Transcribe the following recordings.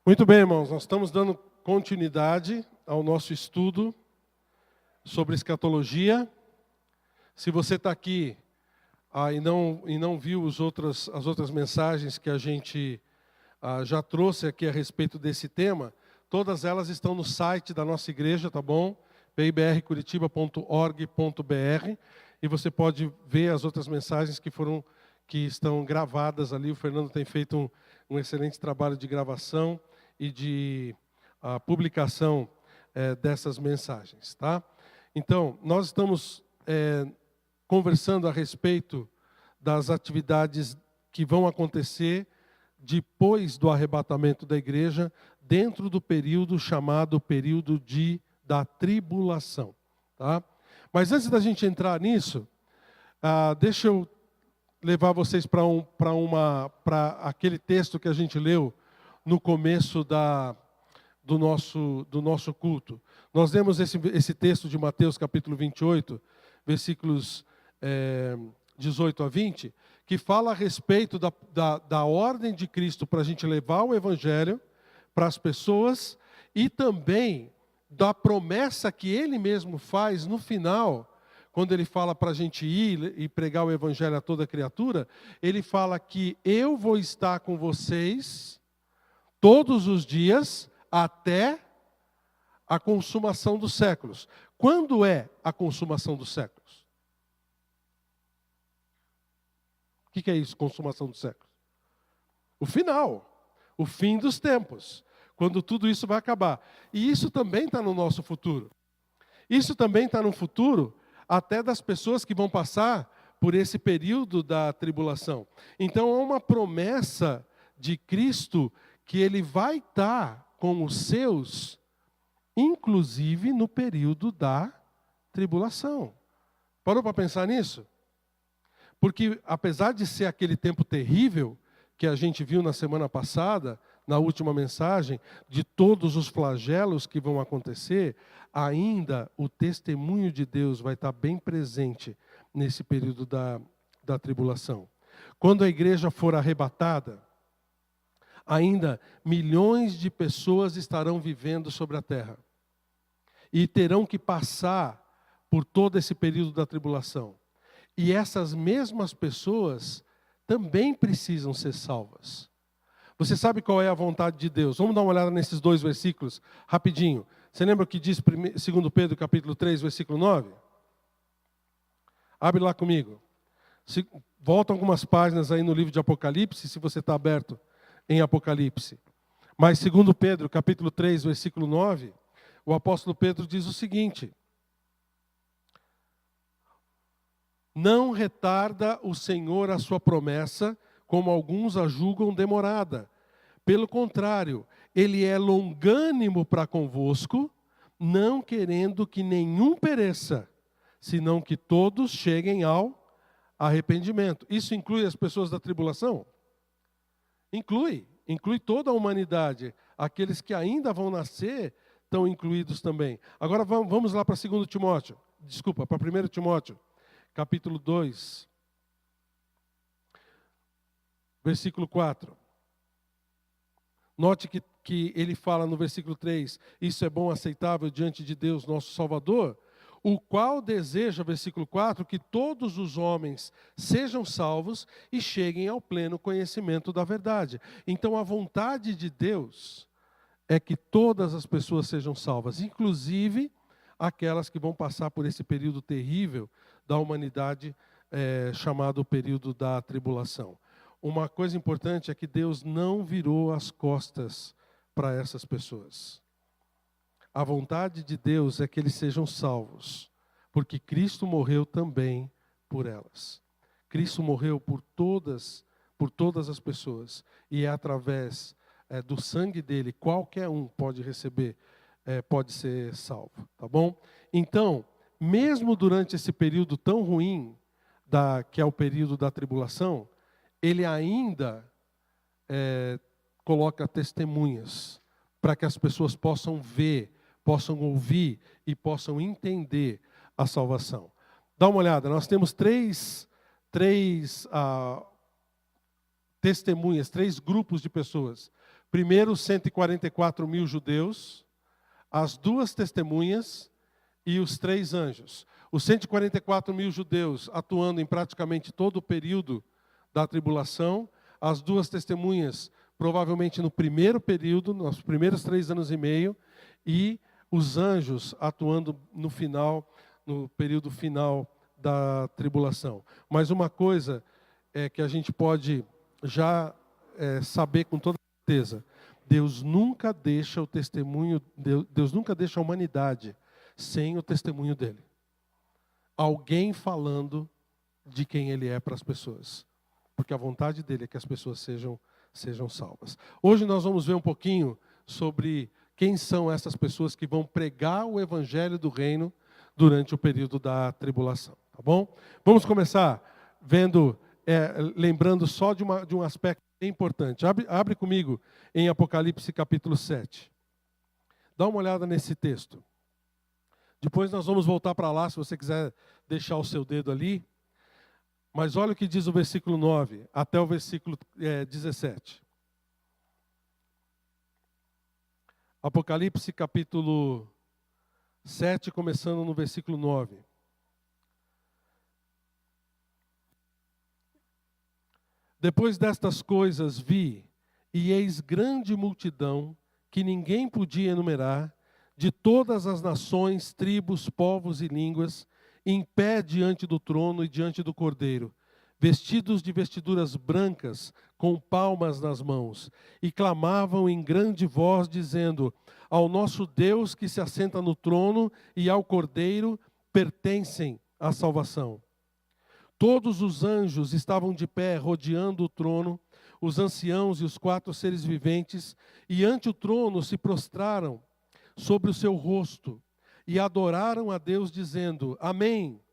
Muito bem, irmãos, nós estamos dando continuidade ao nosso estudo sobre escatologia. Se você está aqui e não viu as outras mensagens que a gente já trouxe aqui a respeito desse tema, todas elas estão no site da nossa igreja, tá bom? pibrcuritiba.org.br, e você pode ver as outras mensagens que estão gravadas ali. O Fernando tem feito um excelente trabalho de gravação e de publicação dessas mensagens, tá? Então, nós estamos conversando a respeito das atividades que vão acontecer depois do arrebatamento da igreja, dentro do período chamado período da tribulação, tá? Mas antes da gente entrar nisso, deixa eu levar vocês para aquele texto que a gente leu no começo do nosso culto. Nós lemos esse texto de Mateus capítulo 28, versículos 18 a 20, que fala a respeito da ordem de Cristo para a gente levar o Evangelho para as pessoas, e também da promessa que Ele mesmo faz no final, quando Ele fala para a gente ir e pregar o Evangelho a toda criatura. Ele fala que eu vou estar com vocês todos os dias até a consumação dos séculos. Quando é a consumação dos séculos? O que é isso, consumação dos séculos? O final, o fim dos tempos, quando tudo isso vai acabar. E isso também está no nosso futuro. Isso também está no futuro até das pessoas que vão passar por esse período da tribulação. Então, há uma promessa de Cristo que Ele vai estar com os seus, inclusive no período da tribulação. Parou para pensar nisso? Porque, apesar de ser aquele tempo terrível que a gente viu na semana passada, na última mensagem, de todos os flagelos que vão acontecer, ainda o testemunho de Deus vai estar bem presente nesse período da tribulação. Quando a igreja for arrebatada, ainda milhões de pessoas estarão vivendo sobre a terra e terão que passar por todo esse período da tribulação. E essas mesmas pessoas também precisam ser salvas. Você sabe qual é a vontade de Deus? Vamos dar uma olhada nesses dois versículos rapidinho. Você lembra o que diz 2 Pedro capítulo 3, versículo 9? Abre lá comigo. Volta algumas páginas aí no livro de Apocalipse, se você está aberto em Apocalipse. Mas 2 Pedro capítulo 3, versículo 9, o apóstolo Pedro diz o seguinte: não retarda o Senhor a sua promessa, como alguns a julgam demorada. Pelo contrário, Ele é longânimo para convosco, não querendo que nenhum pereça, senão que todos cheguem ao arrependimento. Isso inclui as pessoas da tribulação? Inclui toda a humanidade. Aqueles que ainda vão nascer estão incluídos também. Agora vamos lá para 1 Timóteo, capítulo 2, versículo 4. Note que ele fala no versículo 3, isso é bom, aceitável diante de Deus, nosso Salvador, o qual deseja, versículo 4, que todos os homens sejam salvos e cheguem ao pleno conhecimento da verdade. Então, a vontade de Deus é que todas as pessoas sejam salvas, inclusive aquelas que vão passar por esse período terrível da humanidade, chamado período da tribulação. Uma coisa importante é que Deus não virou as costas para essas pessoas. A vontade de Deus é que eles sejam salvos, porque Cristo morreu também por elas. Cristo morreu por todas as pessoas, e é através do sangue dele, qualquer um pode receber, pode ser salvo, tá bom? Então, mesmo durante esse período tão ruim, que é o período da tribulação, ele ainda coloca testemunhas para que as pessoas possam ver, possam ouvir e possam entender a salvação. Dá uma olhada, nós temos três testemunhas, 3 grupos de pessoas. Primeiro, 144 mil judeus, as 2 testemunhas e os 3 anjos. Os 144 mil judeus atuando em praticamente todo o período da tribulação, as 2 testemunhas provavelmente no primeiro período, nos primeiros 3 anos e meio, e os anjos atuando no final, no período final da tribulação. Mas uma coisa é que a gente pode já saber com toda certeza: Deus nunca deixa o testemunho, Deus nunca deixa a humanidade sem o testemunho dele. Alguém falando de quem ele é para as pessoas. Porque a vontade dele é que as pessoas sejam salvas. Hoje nós vamos ver um pouquinho sobre quem são essas pessoas que vão pregar o evangelho do reino durante o período da tribulação. Tá bom? Vamos começar lembrando só de um aspecto importante. Abre comigo em Apocalipse capítulo 7. Dá uma olhada nesse texto. Depois nós vamos voltar para lá, se você quiser deixar o seu dedo ali. Mas olha o que diz o versículo 9, até o versículo 17. Apocalipse capítulo 7, começando no versículo 9. Depois destas coisas vi, e eis grande multidão, que ninguém podia enumerar, de todas as nações, tribos, povos e línguas, em pé diante do trono e diante do Cordeiro, vestidos de vestiduras brancas, com palmas nas mãos, e clamavam em grande voz, dizendo: ao nosso Deus que se assenta no trono e ao Cordeiro pertencem a salvação. Todos os anjos estavam de pé, rodeando o trono, os anciãos e os 4 seres viventes, e ante o trono se prostraram sobre o seu rosto, e adoraram a Deus, dizendo: Amém.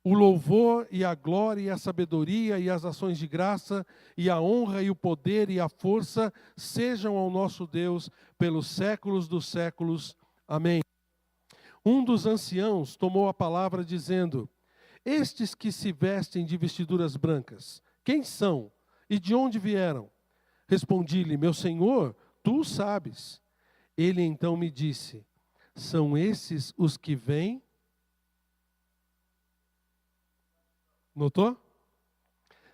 O louvor e a glória e a sabedoria e as ações de graça e a honra e o poder e a força sejam ao nosso Deus pelos séculos dos séculos. Amém. Um dos anciãos tomou a palavra dizendo: estes que se vestem de vestiduras brancas, quem são e de onde vieram? Respondi-lhe: meu Senhor, tu o sabes. Ele então me disse: são esses os que vêm? Notou?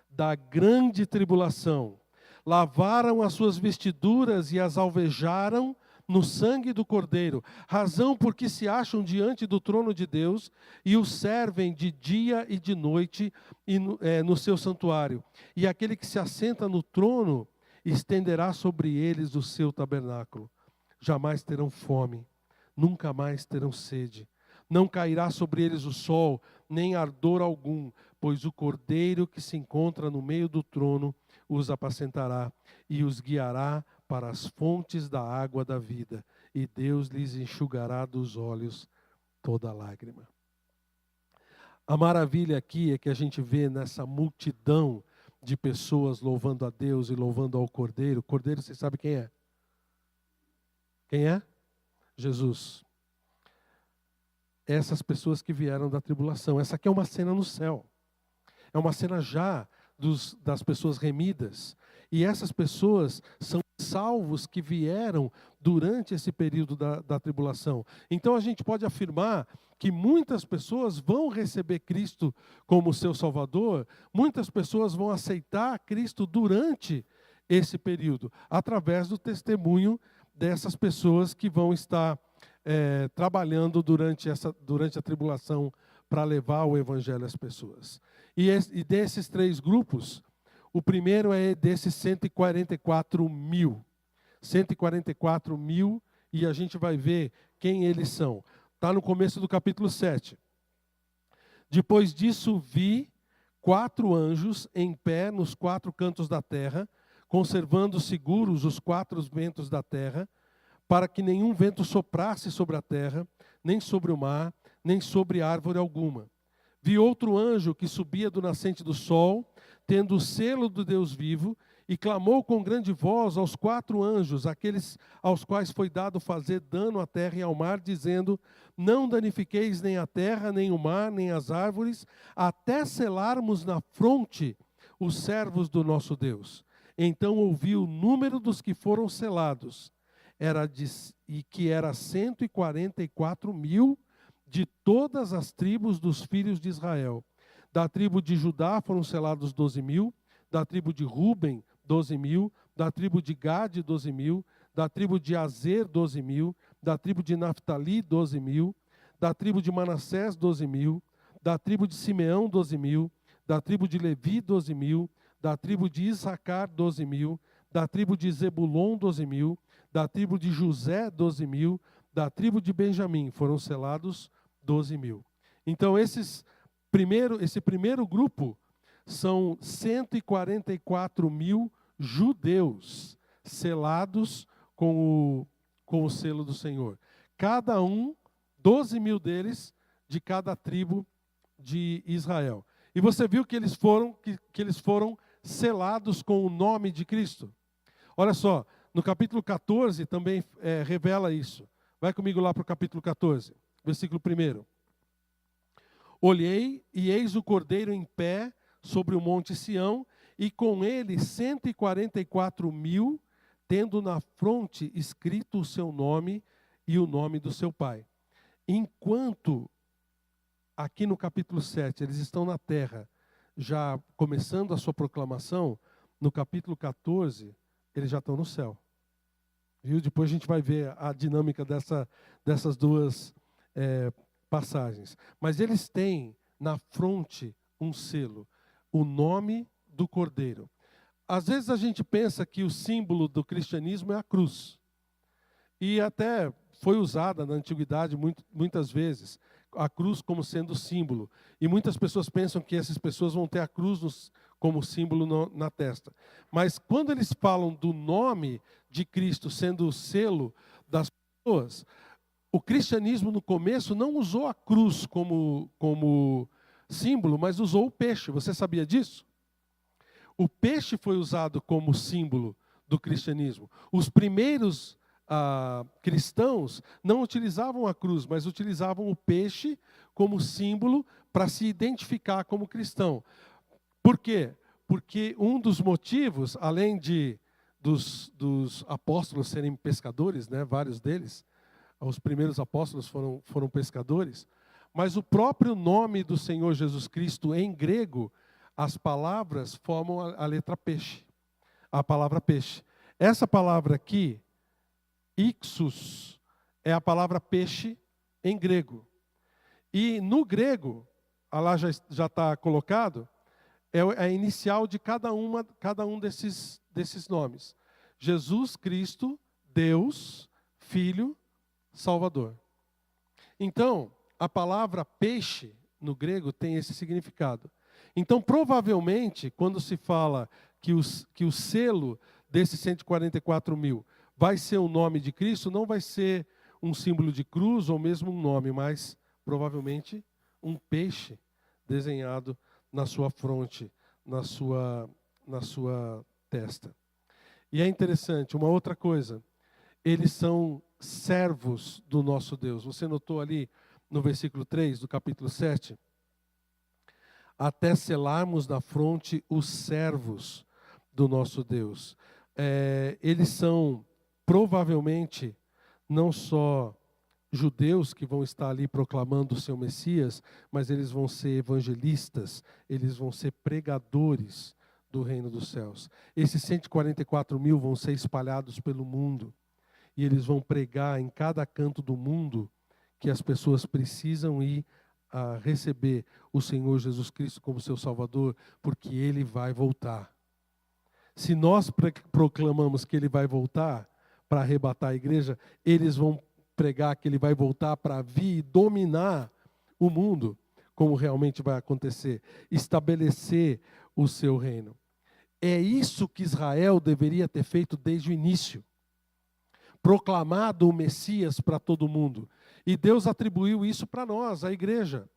Da grande tribulação. Lavaram as suas vestiduras e as alvejaram no sangue do Cordeiro, razão porque se acham diante do trono de Deus e o servem de dia e de noite no seu santuário. E aquele que se assenta no trono estenderá sobre eles o seu tabernáculo. Jamais terão fome, nunca mais terão sede. Não cairá sobre eles o sol, nem ardor algum, pois o Cordeiro que se encontra no meio do trono os apacentará e os guiará para as fontes da água da vida, e Deus lhes enxugará dos olhos toda lágrima. A maravilha aqui é que a gente vê nessa multidão de pessoas louvando a Deus e louvando ao Cordeiro. Cordeiro, você sabe quem é? Quem é? Jesus. Essas pessoas que vieram da tribulação. Essa aqui é uma cena no céu. É uma cena já das pessoas remidas. E essas pessoas são salvos que vieram durante esse período da tribulação. Então a gente pode afirmar que muitas pessoas vão receber Cristo como seu Salvador, muitas pessoas vão aceitar Cristo durante esse período, através do testemunho dessas pessoas que vão estar trabalhando durante a tribulação para levar o evangelho às pessoas. E desses 3 grupos, o primeiro é desses 144 mil. 144 mil, e a gente vai ver quem eles são. Está no começo do capítulo 7. Depois disso vi 4 anjos em pé nos 4 cantos da terra, conservando seguros os 4 ventos da terra, para que nenhum vento soprasse sobre a terra, nem sobre o mar, nem sobre árvore alguma. Vi outro anjo que subia do nascente do sol, tendo o selo do Deus vivo, e clamou com grande voz aos 4 anjos, aqueles aos quais foi dado fazer dano à terra e ao mar, dizendo: não danifiqueis nem a terra, nem o mar, nem as árvores, até selarmos na fronte os servos do nosso Deus. Então ouvi o número dos que foram selados, e que era 144.000 de todas as tribos dos filhos de Israel. Da tribo de Judá foram selados 12.000, da tribo de Ruben, 12.000, da tribo de Gade, 12.000, da tribo de Azer, 12.000, da tribo de Naftali, 12.000, da tribo de Manassés, 12.000, da tribo de Simeão, 12.000, da tribo de Levi, 12.000, da tribo de Issacar, 12.000, da tribo de Zebulon, 12.000, da tribo de José, 12.000, da tribo de Benjamim foram selados 12.000. Então esse primeiro grupo são 144.000 judeus selados com o selo do Senhor. Cada um, 12.000 deles, de cada tribo de Israel. E você viu que eles foram selados com o nome de Cristo. Olha só, no capítulo 14 também revela isso. Vai comigo lá para o capítulo 14, versículo 1. Olhei, e eis o Cordeiro em pé sobre o monte Sião, e com ele 144.000, tendo na fronte escrito o seu nome e o nome do seu pai. Enquanto, aqui no capítulo 7, eles estão na terra, já começando a sua proclamação, no capítulo 14, eles já estão no céu. Viu? Depois a gente vai ver a dinâmica dessas duas passagens. Mas eles têm na fronte um selo, o nome do Cordeiro. Às vezes a gente pensa que o símbolo do cristianismo é a cruz. E até foi usada na antiguidade muitas vezes, a cruz como sendo símbolo. E muitas pessoas pensam que essas pessoas vão ter a cruz como símbolo na testa. Mas quando eles falam do nome de Cristo sendo o selo das pessoas, o cristianismo no começo não usou a cruz como símbolo, mas usou o peixe. Você sabia disso? O peixe foi usado como símbolo do cristianismo. Os primeiros cristãos não utilizavam a cruz, mas utilizavam o peixe como símbolo para se identificar como cristão. Por quê? Porque um dos motivos, além dos apóstolos serem pescadores, né, vários deles, os primeiros apóstolos foram pescadores, mas o próprio nome do Senhor Jesus Cristo em grego, as palavras formam a letra peixe, a palavra peixe. Essa palavra aqui, ixus, é a palavra peixe em grego. E no grego, lá já está colocado, é a inicial de cada um desses nomes. Jesus Cristo, Deus, Filho, Salvador. Então, a palavra peixe, no grego, tem esse significado. Então, provavelmente, quando se fala que o selo desses 144.000 vai ser o nome de Cristo, não vai ser um símbolo de cruz ou mesmo um nome, mas provavelmente um peixe desenhado na sua fronte, na sua testa. E é interessante, uma outra coisa, eles são servos do nosso Deus. Você notou ali no versículo 3 do capítulo 7? Até selarmos na fronte os servos do nosso Deus. Eles são provavelmente não só judeus que vão estar ali proclamando o seu Messias, mas eles vão ser evangelistas, eles vão ser pregadores do reino dos céus. Esses 144.000 vão ser espalhados pelo mundo, e eles vão pregar em cada canto do mundo que as pessoas precisam ir a receber o Senhor Jesus Cristo como seu Salvador, porque Ele vai voltar. Se nós proclamamos que Ele vai voltar para arrebatar a igreja, eles vão pregar que Ele vai voltar para vir e dominar o mundo, como realmente vai acontecer, estabelecer o seu reino. É isso que Israel deveria ter feito desde o início. Proclamado o Messias para todo mundo. E Deus atribuiu isso para nós, a igreja.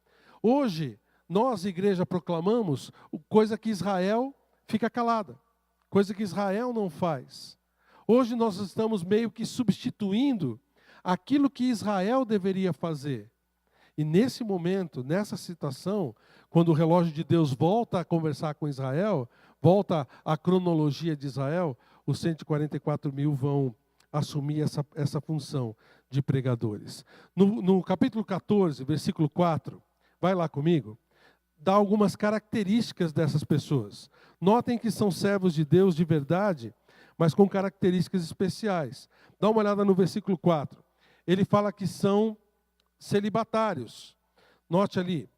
Hoje, nós, igreja, proclamamos coisa que Israel fica calada. Coisa que Israel não faz. Hoje nós estamos meio que substituindo aquilo que Israel deveria fazer. E nesse momento, nessa situação, quando o relógio de Deus volta a conversar com Israel, volta à cronologia de Israel, os 144 mil vão assumir essa função de pregadores. No capítulo 14, versículo 4, vai lá comigo, dá algumas características dessas pessoas. Notem que são servos de Deus de verdade, mas com características especiais. Dá uma olhada no versículo 4. Ele fala que são celibatários. Note ali,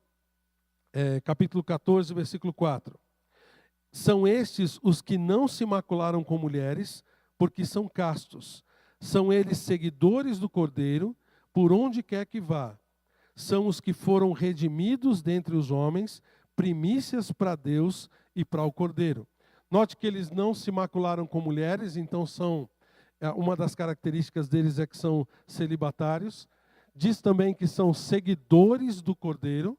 capítulo 14, versículo 4. São estes os que não se macularam com mulheres, porque são castos. São eles seguidores do Cordeiro, por onde quer que vá. São os que foram redimidos dentre os homens, primícias para Deus e para o Cordeiro. Note que eles não se macularam com mulheres, então uma das características deles é que são celibatários. Diz também que são seguidores do Cordeiro,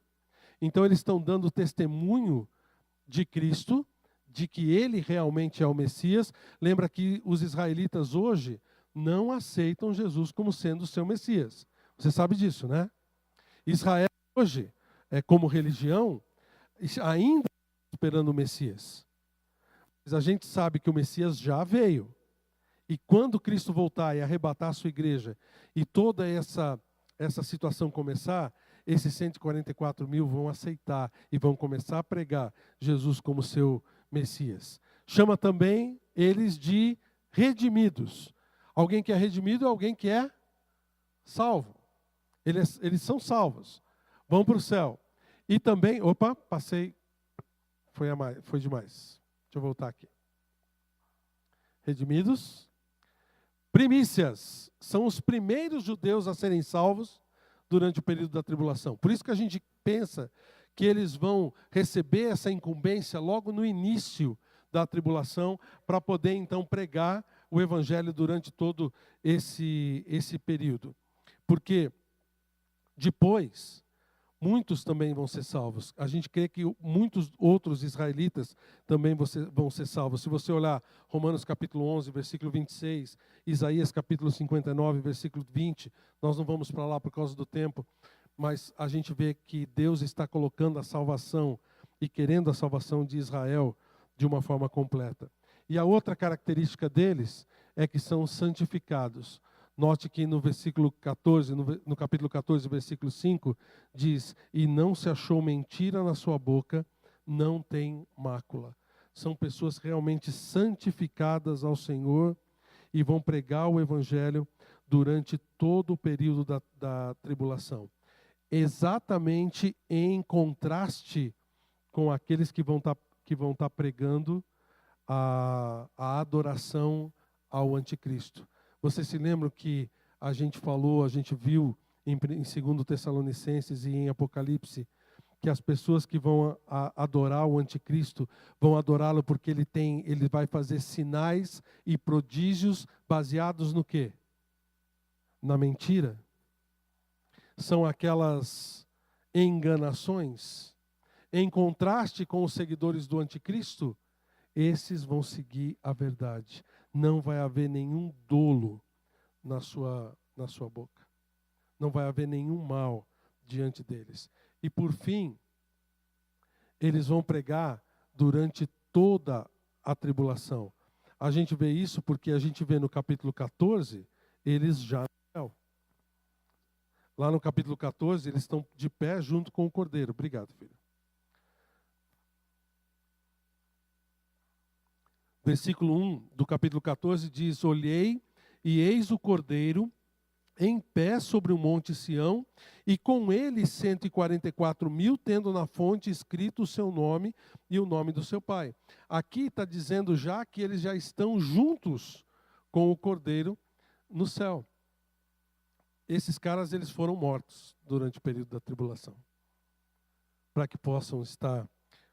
então eles estão dando testemunho de Cristo, de que ele realmente é o Messias. Lembra que os israelitas hoje não aceitam Jesus como sendo o seu Messias. Você sabe disso, né? Israel hoje, como religião, ainda está esperando o Messias. Mas a gente sabe que o Messias já veio. E quando Cristo voltar e arrebatar a sua igreja, e toda essa situação começar, esses 144 mil vão aceitar e vão começar a pregar Jesus como seu Messias. Chama também eles de redimidos. Alguém que é redimido é alguém que é salvo. Eles são salvos, vão para o céu. E também, passei, foi demais. Deixa eu voltar aqui. Redimidos. Primícias, são os primeiros judeus a serem salvos durante o período da tribulação. Por isso que a gente pensa que eles vão receber essa incumbência logo no início da tribulação, para poder então pregar o evangelho durante todo esse período. Porque depois, muitos também vão ser salvos. A gente crê que muitos outros israelitas também vão ser salvos. Se você olhar Romanos capítulo 11, versículo 26, Isaías capítulo 59, versículo 20, nós não vamos para lá por causa do tempo, mas a gente vê que Deus está colocando a salvação e querendo a salvação de Israel de uma forma completa. E a outra característica deles é que são santificados. Note que no versículo 14, no capítulo 14, versículo 5, diz: e não se achou mentira na sua boca, não tem mácula. São pessoas realmente santificadas ao Senhor e vão pregar o evangelho durante todo o período da tribulação. Exatamente em contraste com aqueles que vão estar pregando a adoração ao anticristo. Vocês se lembram que a gente viu em 2 Tessalonicenses e em Apocalipse, que as pessoas que vão adorar o anticristo vão adorá-lo porque ele vai fazer sinais e prodígios baseados no quê? Na mentira. São aquelas enganações. Em contraste com os seguidores do anticristo, esses vão seguir a verdade. Não vai haver nenhum dolo na sua boca. Não vai haver nenhum mal diante deles. E por fim, eles vão pregar durante toda a tribulação. A gente vê isso porque a gente vê no capítulo 14, eles já no céu. Lá no capítulo 14, eles estão de pé junto com o Cordeiro. Obrigado, filho. Versículo 1 do capítulo 14 diz: olhei e eis o Cordeiro em pé sobre o monte Sião, e com ele 144 mil, tendo na fonte escrito o seu nome e o nome do seu pai. Aqui está dizendo já que eles já estão juntos com o Cordeiro no céu. Esses caras, eles foram mortos durante o período da tribulação, para que possam estar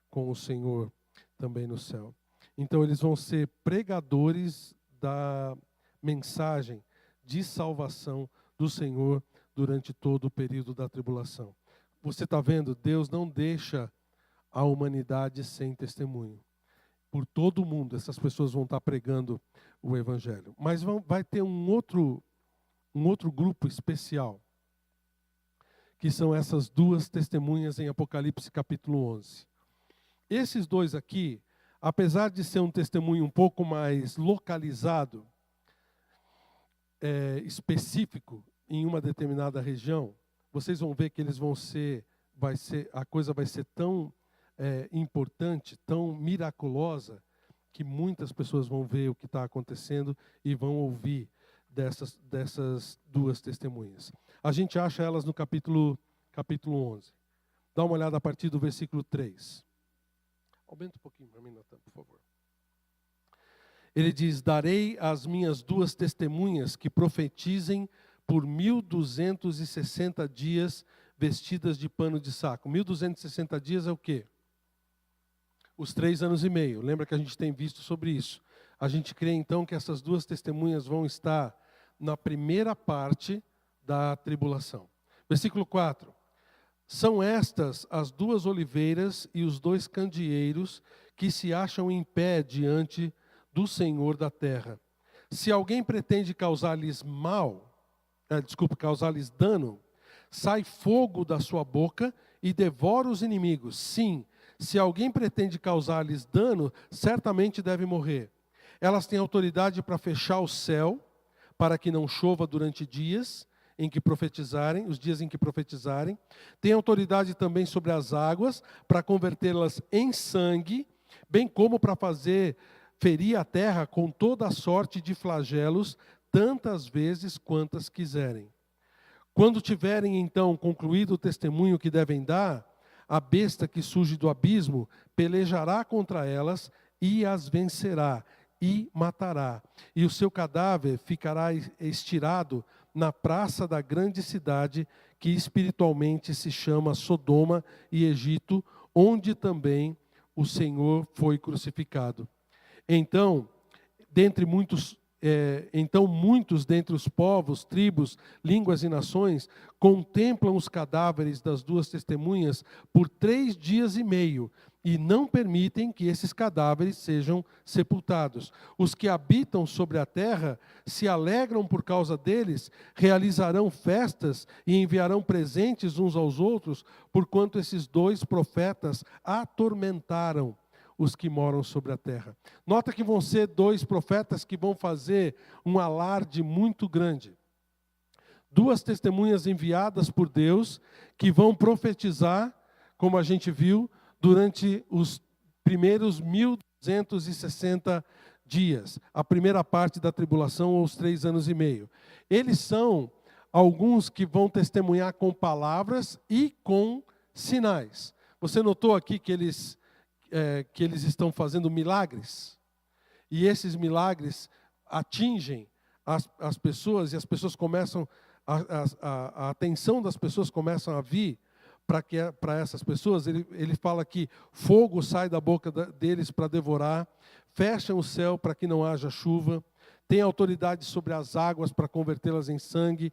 com o Senhor também no céu. Então eles vão ser pregadores da mensagem de salvação do Senhor durante todo o período da tribulação. Você está vendo? Deus não deixa a humanidade sem testemunho. Por todo o mundo, essas pessoas vão estar pregando o Evangelho. Mas vai ter um outro grupo especial, que são essas duas testemunhas em Apocalipse capítulo 11. Esses dois aqui, apesar de ser um testemunho um pouco mais localizado, específico em uma determinada região, vocês vão ver que a coisa vai ser tão importante, tão miraculosa, que muitas pessoas vão ver o que está acontecendo e vão ouvir dessas duas testemunhas. A gente acha elas no capítulo 11. Dá uma olhada a partir do versículo 3. Aumenta um pouquinho para mim, Natan, por favor. Ele diz: darei às minhas duas testemunhas que profetizem por 1260 dias vestidas de pano de saco. 1260 dias é o quê? Os 3 anos e meio. Lembra que a gente tem visto sobre isso. A gente crê então que essas duas testemunhas vão estar na primeira parte da tribulação. Versículo 4. São estas as duas oliveiras e os 2 candeeiros que se acham em pé diante do Senhor da terra. Se alguém pretende causar-lhes causar-lhes dano, sai fogo da sua boca e devora os inimigos. Sim, se alguém pretende causar-lhes dano, certamente deve morrer. Elas têm autoridade para fechar o céu, para que não chova durante os dias em que profetizarem. Têm autoridade também sobre as águas, para convertê-las em sangue, bem como para ferir a terra com toda a sorte de flagelos, tantas vezes quantas quiserem. Quando tiverem então concluído o testemunho que devem dar, a besta que surge do abismo pelejará contra elas e as vencerá e matará. E o seu cadáver ficará estirado na praça da grande cidade, que espiritualmente se chama Sodoma e Egito, onde também o Senhor foi crucificado. Então, muitos dentre os povos, tribos, línguas e nações contemplam os cadáveres das duas testemunhas por 3 dias e meio e não permitem que esses cadáveres sejam sepultados. Os que habitam sobre a terra se alegram por causa deles, realizarão festas e enviarão presentes uns aos outros, porquanto esses 2 profetas atormentaram os que moram sobre a terra. Nota que vão ser 2 profetas que vão fazer um alarde muito grande. 2 testemunhas enviadas por Deus que vão profetizar, como a gente viu, durante os primeiros 1260 dias, a primeira parte da tribulação, ou os 3 anos e meio. Eles são alguns que vão testemunhar com palavras e com sinais. Você notou aqui que eles estão fazendo milagres? E esses milagres atingem as pessoas, e as pessoas começam, a atenção das pessoas começam a vir para essas pessoas. Ele fala que fogo sai da boca deles para devorar, fecham o céu para que não haja chuva, tem autoridade sobre as águas para convertê-las em sangue,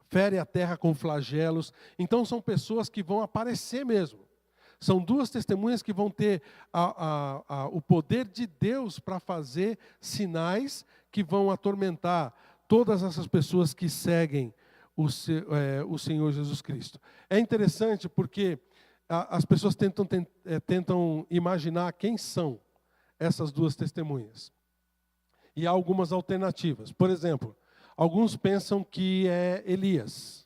fere a terra com flagelos. Então são pessoas que vão aparecer mesmo. São 2 testemunhas que vão ter o poder de Deus para fazer sinais que vão atormentar todas essas pessoas que seguem o Senhor Jesus Cristo. É interessante porque as pessoas tentam imaginar quem são essas 2 testemunhas. E há algumas alternativas. Por exemplo, alguns pensam que é Elias.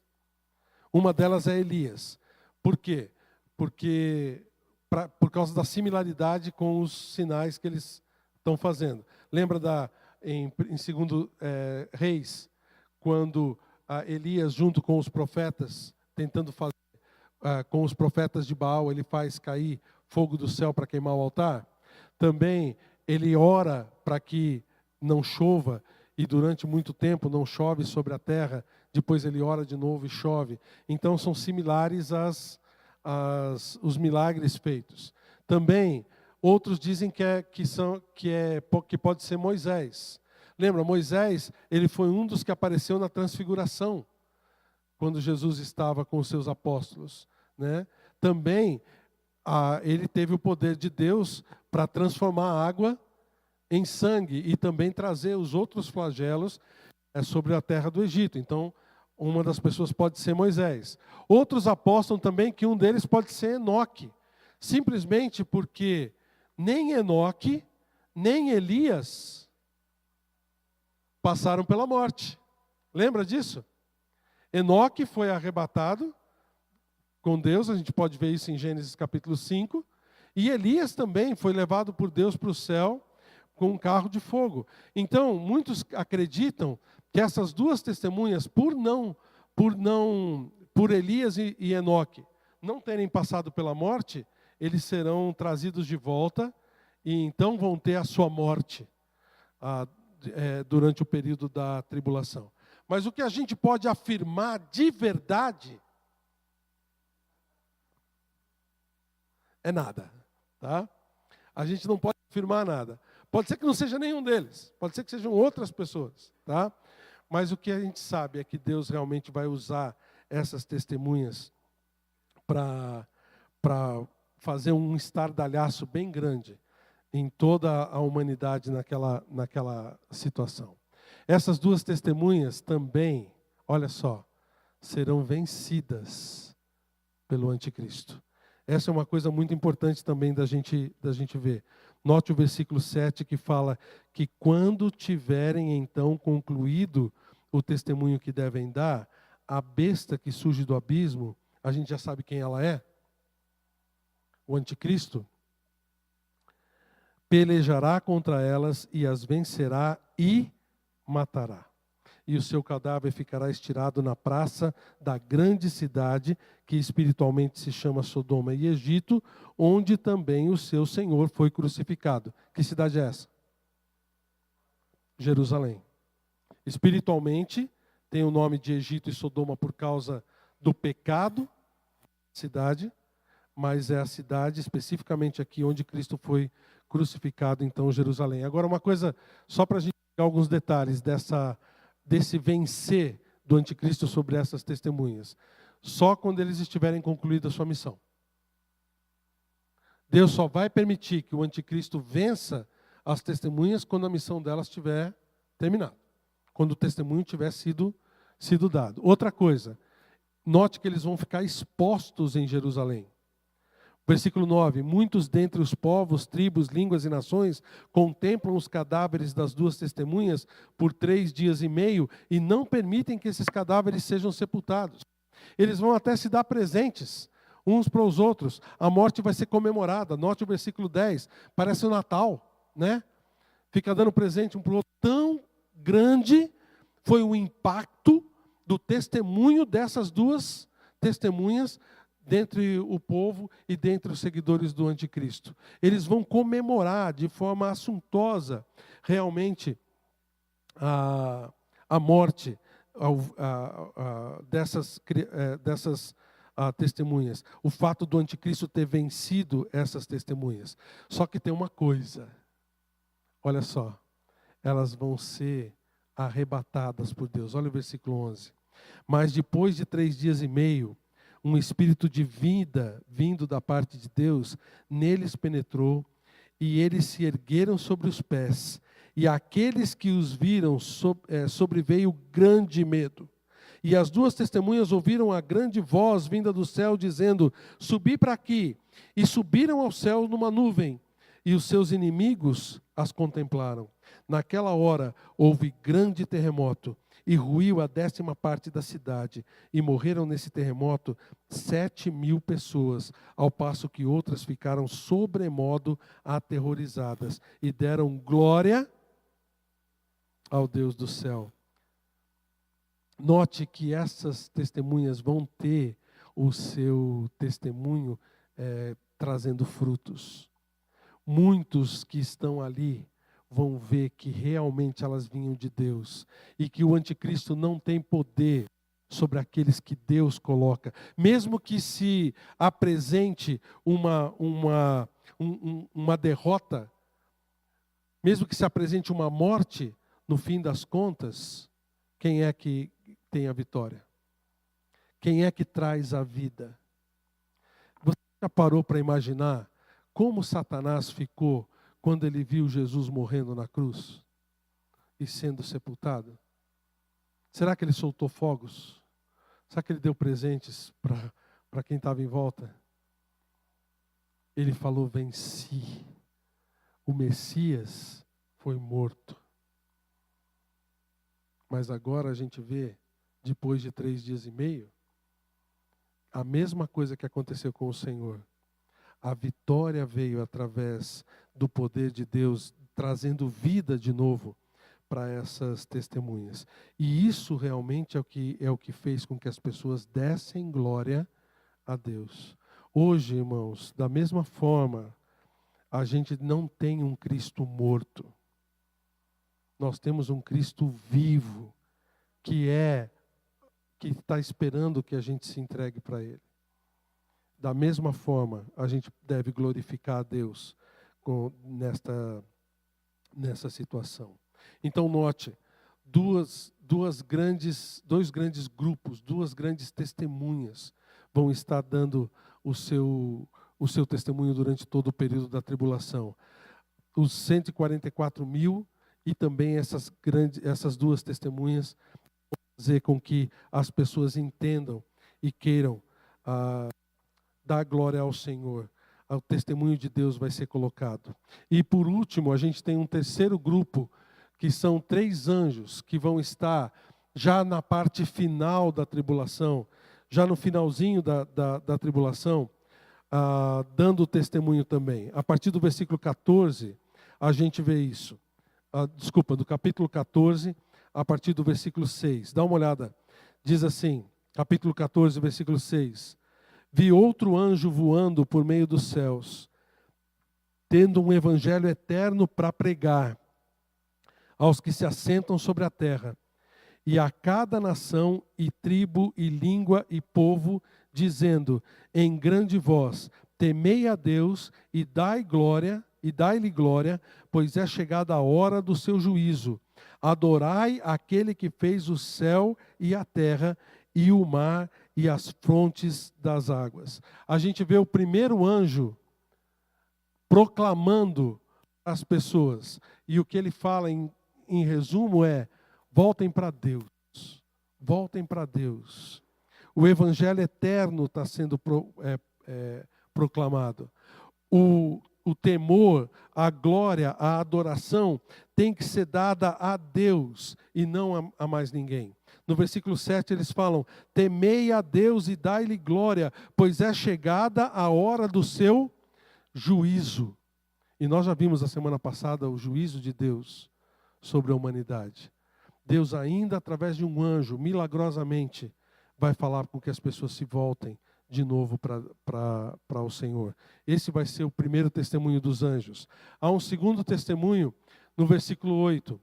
Uma delas é Elias. Por quê? Porque por causa da similaridade com os sinais que eles estão fazendo. Lembra em 2 Reis, quando Elias, junto com os profetas, tentando fazer, com os profetas de Baal, ele faz cair fogo do céu para queimar o altar? Também ele ora para que não chova, e durante muito tempo não chove sobre a terra, depois ele ora de novo e chove. Então são similares os milagres feitos. Também, outros dizem que pode ser Moisés. Lembra, Moisés, ele foi um dos que apareceu na transfiguração, quando Jesus estava com os seus apóstolos, né? Também, ele teve o poder de Deus para transformar a água em sangue e também trazer os outros flagelos sobre a terra do Egito. Então, uma das pessoas pode ser Moisés. Outros apostam também que um deles pode ser Enoque, simplesmente porque nem Enoque, nem Elias passaram pela morte. Lembra disso? Enoque foi arrebatado com Deus, a gente pode ver isso em Gênesis capítulo 5, e Elias também foi levado por Deus para o céu com um carro de fogo. Então, muitos acreditam que essas duas testemunhas, por Elias e Enoque não terem passado pela morte, eles serão trazidos de volta e então vão ter a sua morte durante o período da tribulação. Mas o que a gente pode afirmar de verdade é nada, tá? A gente não pode afirmar nada. Pode ser que não seja nenhum deles, pode ser que sejam outras pessoas, tá? Mas o que a gente sabe é que Deus realmente vai usar essas testemunhas para fazer um estardalhaço bem grande em toda a humanidade naquela situação. Essas duas testemunhas também, olha só, serão vencidas pelo anticristo. Essa é uma coisa muito importante também da gente ver. Note o versículo 7 que fala que quando tiverem então concluído o testemunho que devem dar, a besta que surge do abismo, a gente já sabe quem ela é, o anticristo, pelejará contra elas e as vencerá e matará. E o seu cadáver ficará estirado na praça da grande cidade, que espiritualmente se chama Sodoma e Egito, onde também o seu Senhor foi crucificado. Que cidade é essa? Jerusalém. Espiritualmente, tem o nome de Egito e Sodoma por causa do pecado da cidade, mas é a cidade, especificamente aqui, onde Cristo foi crucificado, então, Jerusalém. Agora, uma coisa, só para a gente pegar alguns detalhes desse vencer do anticristo sobre essas testemunhas. Só quando eles estiverem concluída a sua missão. Deus só vai permitir que o anticristo vença as testemunhas quando a missão delas estiver terminada. Quando o testemunho tiver sido dado. Outra coisa, note que eles vão ficar expostos em Jerusalém. Versículo 9, muitos dentre os povos, tribos, línguas e nações contemplam os cadáveres das duas testemunhas por 3 dias e meio e não permitem que esses cadáveres sejam sepultados. Eles vão até se dar presentes uns para os outros. A morte vai ser comemorada. Note o versículo 10, parece o Natal, né? Fica dando presente um para o outro. Tão grande foi o impacto do testemunho dessas duas testemunhas dentre o povo e dentre os seguidores do anticristo. Eles vão comemorar de forma assuntosa realmente a morte dessas testemunhas. O fato do anticristo ter vencido essas testemunhas. Só que tem uma coisa, olha só, elas vão ser arrebatadas por Deus. Olha o versículo 11. Mas depois de 3 dias e meio, um espírito de vida vindo da parte de Deus neles penetrou, e eles se ergueram sobre os pés, e aqueles que os viram sobreveio grande medo. E as duas testemunhas ouviram a grande voz vinda do céu, dizendo: subi para aqui. E subiram ao céu numa nuvem, e os seus inimigos as contemplaram. Naquela hora houve grande terremoto, e ruiu a 10ª parte da cidade, e morreram nesse terremoto 7.000 pessoas, ao passo que outras ficaram sobremodo aterrorizadas, e deram glória ao Deus do céu. Note que essas testemunhas vão ter o seu testemunho trazendo frutos. Muitos que estão ali vão ver que realmente elas vinham de Deus e que o anticristo não tem poder sobre aqueles que Deus coloca. Mesmo que se apresente uma derrota, mesmo que se apresente uma morte, no fim das contas, quem é que tem a vitória? Quem é que traz a vida? Você já parou para imaginar como Satanás ficou quando ele viu Jesus morrendo na cruz e sendo sepultado? Será que ele soltou fogos? Será que ele deu presentes para quem estava em volta? ele falou: venci. O Messias foi morto. Mas agora a gente vê, depois de 3 dias e meio, a mesma coisa que aconteceu com o Senhor. A vitória veio através do poder de Deus, trazendo vida de novo para essas testemunhas. E isso realmente é o que fez com que as pessoas dessem glória a Deus. Hoje, irmãos, da mesma forma, a gente não tem um Cristo morto. Nós temos um Cristo vivo, que está esperando que a gente se entregue para Ele. Da mesma forma, a gente deve glorificar a Deus nessa situação. Então, note, dois grandes grupos, 2 grandes testemunhas vão estar dando o seu testemunho durante todo o período da tribulação. Os 144.000 e também essas 2 testemunhas vão fazer com que as pessoas entendam e queiram dar glória ao Senhor. O testemunho de Deus vai ser colocado. E por último, a gente tem um terceiro grupo, que são 3 anjos, que vão estar já na parte final da tribulação, já no finalzinho da tribulação, dando testemunho também. A partir do versículo 14, a gente vê isso. Do capítulo 14, a partir do versículo 6. Dá uma olhada. Diz assim, capítulo 14, versículo 6. Vi outro anjo voando por meio dos céus, tendo um evangelho eterno para pregar aos que se assentam sobre a terra, e a cada nação, e tribo, e língua, e povo, dizendo em grande voz: temei a Deus e dai-lhe glória, pois é chegada a hora do seu juízo. Adorai aquele que fez o céu e a terra, e o mar e as fontes das águas. A gente vê o primeiro anjo proclamando às pessoas. E o que ele fala em resumo é: voltem para Deus. Voltem para Deus. O evangelho eterno está sendo proclamado. O temor, a glória, a adoração tem que ser dada a Deus e não a mais ninguém. No versículo 7 eles falam: temei a Deus e dai-lhe glória, pois é chegada a hora do seu juízo. E nós já vimos a semana passada o juízo de Deus sobre a humanidade. Deus ainda, através de um anjo, milagrosamente, vai falar com que as pessoas se voltem de novo para o Senhor. Esse vai ser o primeiro testemunho dos anjos. Há um segundo testemunho no versículo 8.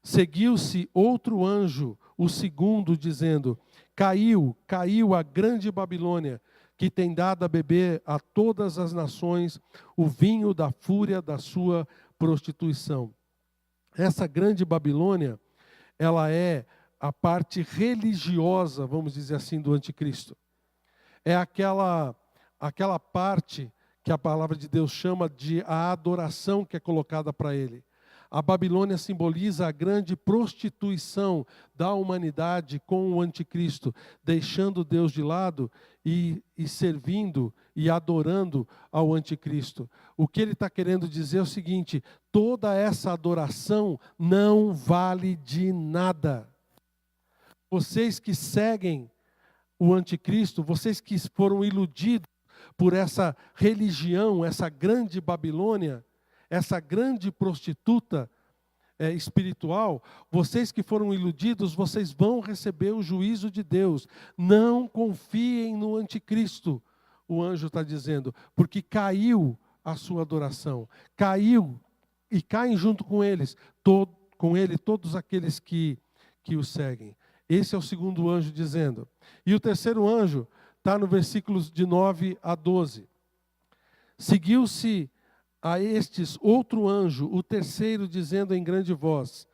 Seguiu-se outro anjo, o segundo, dizendo: caiu a grande Babilônia, que tem dado a beber a todas as nações o vinho da fúria da sua prostituição. Essa grande Babilônia, ela é a parte religiosa, vamos dizer assim, do anticristo. É aquela parte que a palavra de Deus chama de a adoração que é colocada para ele. A Babilônia simboliza a grande prostituição da humanidade com o anticristo, deixando Deus de lado e servindo e adorando ao anticristo. O que ele está querendo dizer é o seguinte: toda essa adoração não vale de nada. Vocês que seguem o anticristo, vocês que foram iludidos por essa religião, essa grande Babilônia, essa grande prostituta espiritual, vocês que foram iludidos, vocês vão receber o juízo de Deus. Não confiem no anticristo, o anjo está dizendo, porque caiu a sua adoração, caiu e caem junto com ele todos aqueles que o seguem. Esse é o segundo anjo dizendo. E o terceiro anjo está no versículos de 9 a 12. Seguiu-se a estes outro anjo, o terceiro, dizendo em grande voz: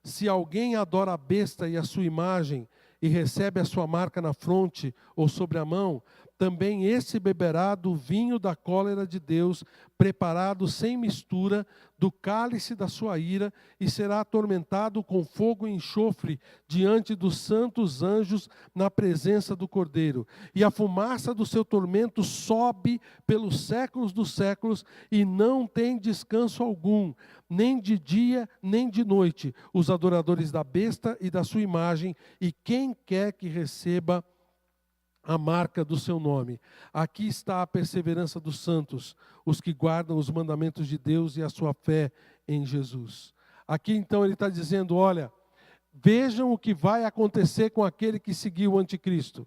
se alguém adora a besta e a sua imagem, e recebe a sua marca na fronte ou sobre a mão, também esse beberá do vinho da cólera de Deus, preparado sem mistura, do cálice da sua ira, e será atormentado com fogo e enxofre diante dos santos anjos na presença do Cordeiro. E a fumaça do seu tormento sobe pelos séculos dos séculos, e não tem descanso algum, nem de dia, nem de noite, os adoradores da besta e da sua imagem, e quem quer que receba a marca do seu nome. Aqui está a perseverança dos santos, os que guardam os mandamentos de Deus e a sua fé em Jesus. Aqui então ele está dizendo, olha, vejam o que vai acontecer com aquele que seguiu o anticristo.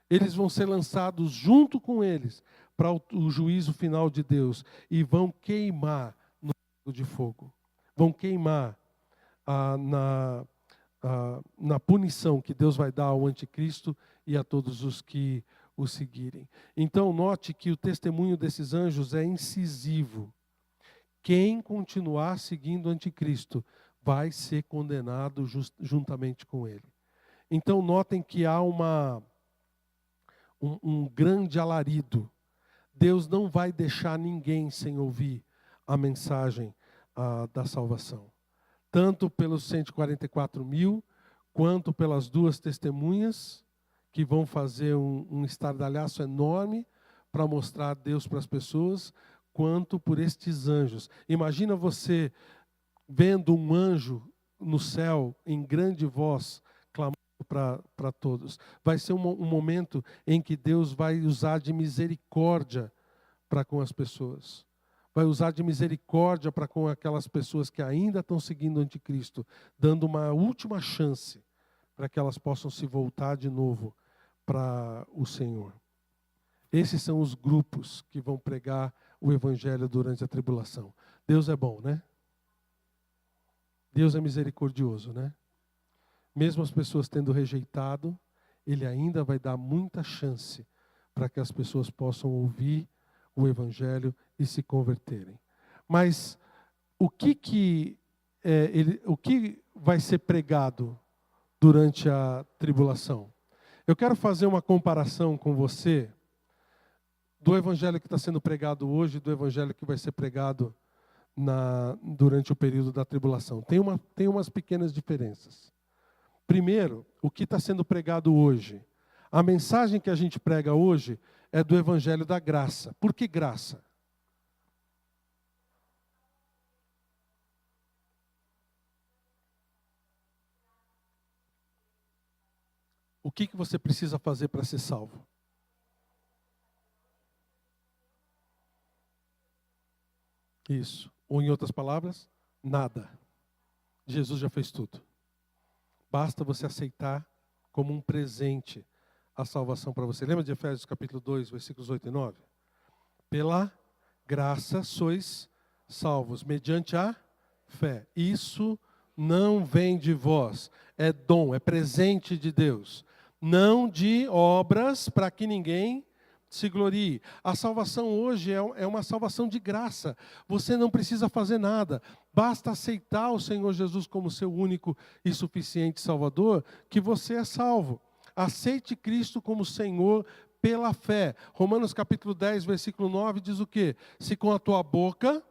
Eles vão ser lançados junto com eles para o juízo final de Deus e vão queimar no lago de fogo. Vão queimar na punição que Deus vai dar ao anticristo e a todos os que o seguirem. Então, note que o testemunho desses anjos é incisivo. Quem continuar seguindo o anticristo vai ser condenado juntamente com ele. Então, notem que há um grande alarido. Deus não vai deixar ninguém sem ouvir a mensagem da salvação. Tanto pelos 144 mil, quanto pelas duas testemunhas, que vão fazer um estardalhaço enorme para mostrar Deus para as pessoas, quanto por estes anjos. Imagina você vendo um anjo no céu, em grande voz, clamando para todos. Vai ser um momento em que Deus vai usar de misericórdia para com as pessoas. Vai usar de misericórdia para com aquelas pessoas que ainda estão seguindo o anticristo, dando uma última chance para que elas possam se voltar de novo para o Senhor. Esses são os grupos que vão pregar o evangelho durante a tribulação. Deus é bom, né? Deus é misericordioso, né? Mesmo as pessoas tendo rejeitado, Ele ainda vai dar muita chance para que as pessoas possam ouvir o evangelho e se converterem. Mas o que vai ser pregado durante a tribulação? Eu quero fazer uma comparação com você do evangelho que está sendo pregado hoje e do evangelho que vai ser pregado durante o período da tribulação. Tem umas pequenas diferenças. Primeiro, o que está sendo pregado hoje. A mensagem que a gente prega hoje é do evangelho da graça. Por que graça? O que você precisa fazer para ser salvo? Isso. Ou em outras palavras, nada. Jesus já fez tudo. Basta você aceitar como um presente a salvação para você. Lembra de Efésios capítulo 2, versículos 8 e 9? Pela graça sois salvos, mediante a fé. Isso não vem de vós, é dom, é presente de Deus. Não de obras para que ninguém se glorie. A salvação hoje é uma salvação de graça. Você não precisa fazer nada. Basta aceitar o Senhor Jesus como seu único e suficiente Salvador, que você é salvo. Aceite Cristo como Senhor pela fé. Romanos capítulo 10, versículo 9 diz o quê? Se com a tua boca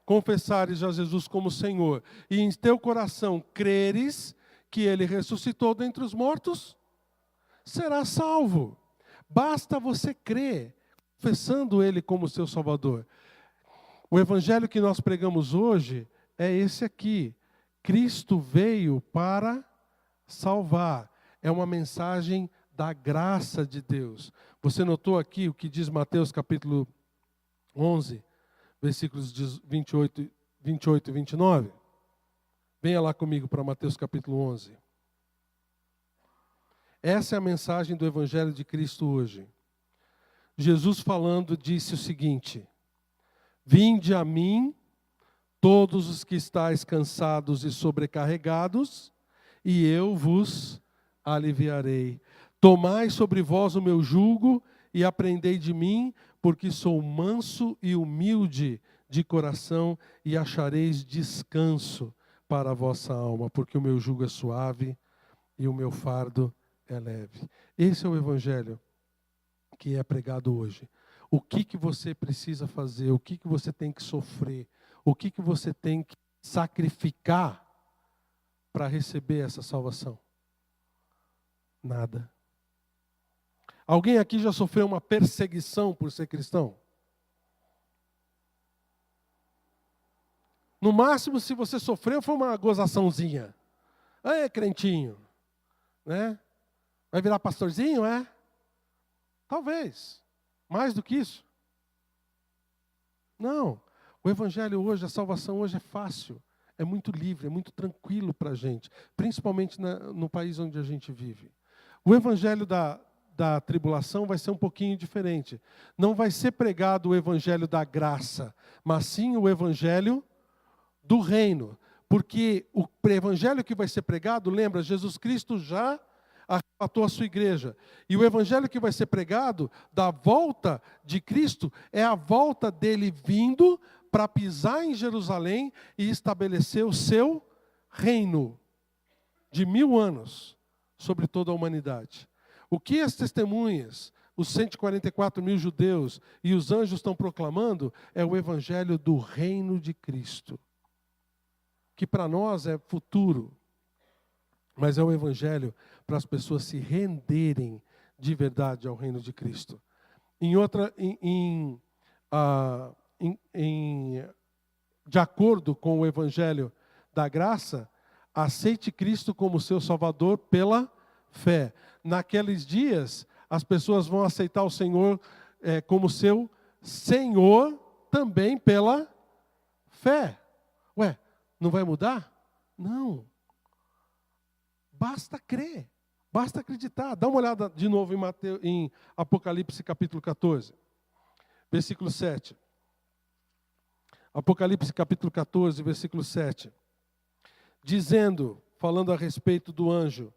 confessares a Jesus como Senhor e em teu coração creres que Ele ressuscitou dentre os mortos, será salvo. Basta você crer, confessando Ele como seu Salvador. O evangelho que nós pregamos hoje é esse aqui. Cristo veio para salvar. É uma mensagem da graça de Deus. Você notou aqui o que diz Mateus capítulo 11, versículos 28 e 29? Venha lá comigo para Mateus capítulo 11. Essa é a mensagem do Evangelho de Cristo hoje. Jesus falando disse o seguinte: vinde a mim, todos os que estáis cansados e sobrecarregados, e eu vos aliviarei. Tomai sobre vós o meu jugo e aprendei de mim, porque sou manso e humilde de coração, e achareis descanso para a vossa alma, porque o meu jugo é suave e o meu fardo é leve. Esse é o Evangelho que é pregado hoje. O que você precisa fazer, o que você tem que sofrer, o que você tem que sacrificar para receber essa salvação? Nada. Alguém aqui já sofreu uma perseguição por ser cristão? No máximo, se você sofreu, foi uma gozaçãozinha. É crentinho, né? Vai virar pastorzinho, é? Talvez. Mais do que isso? Não. O evangelho hoje, a salvação hoje é fácil. É muito livre, é muito tranquilo para a gente. Principalmente no país onde a gente vive. O evangelho da tribulação vai ser um pouquinho diferente. Não vai ser pregado o evangelho da graça, mas sim o evangelho do reino. Porque o evangelho que vai ser pregado, lembra, Jesus Cristo já arrebatou a sua igreja. E o evangelho que vai ser pregado da volta de Cristo é a volta dele vindo para pisar em Jerusalém e estabelecer o seu reino de 1000 anos sobre toda a humanidade. O que as testemunhas, os 144 mil judeus e os anjos estão proclamando é o evangelho do reino de Cristo, que para nós é futuro, mas é o evangelho para as pessoas se renderem de verdade ao reino de Cristo. De acordo com o evangelho da graça, aceite Cristo como seu Salvador pela fé. Naqueles dias, as pessoas vão aceitar o Senhor como seu Senhor também pela fé. Ué, não vai mudar? Não. Basta crer, basta acreditar. Dá uma olhada de novo em Apocalipse capítulo 14, versículo 7. Apocalipse capítulo 14, versículo 7. Dizendo, falando a respeito do anjo,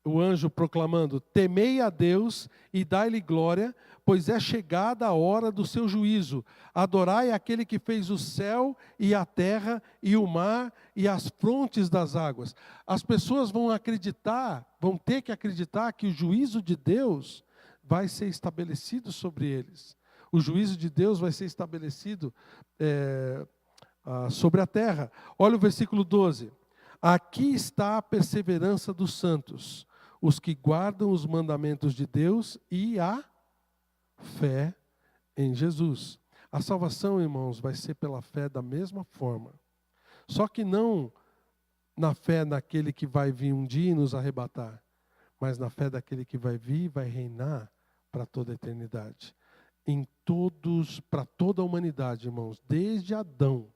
o anjo proclamando: temei a Deus e dai-lhe glória, pois é chegada a hora do seu juízo. Adorai aquele que fez o céu e a terra e o mar e as fontes das águas. As pessoas vão ter que acreditar que o juízo de Deus vai ser estabelecido sobre eles. O juízo de Deus vai ser estabelecido sobre a terra. Olha o versículo 12. Aqui está a perseverança dos santos, os que guardam os mandamentos de Deus e a fé em Jesus. A salvação, irmãos, vai ser pela fé da mesma forma. Só que não na fé naquele que vai vir um dia e nos arrebatar, mas na fé daquele que vai vir e vai reinar para toda a eternidade. Para toda a humanidade, irmãos, desde Adão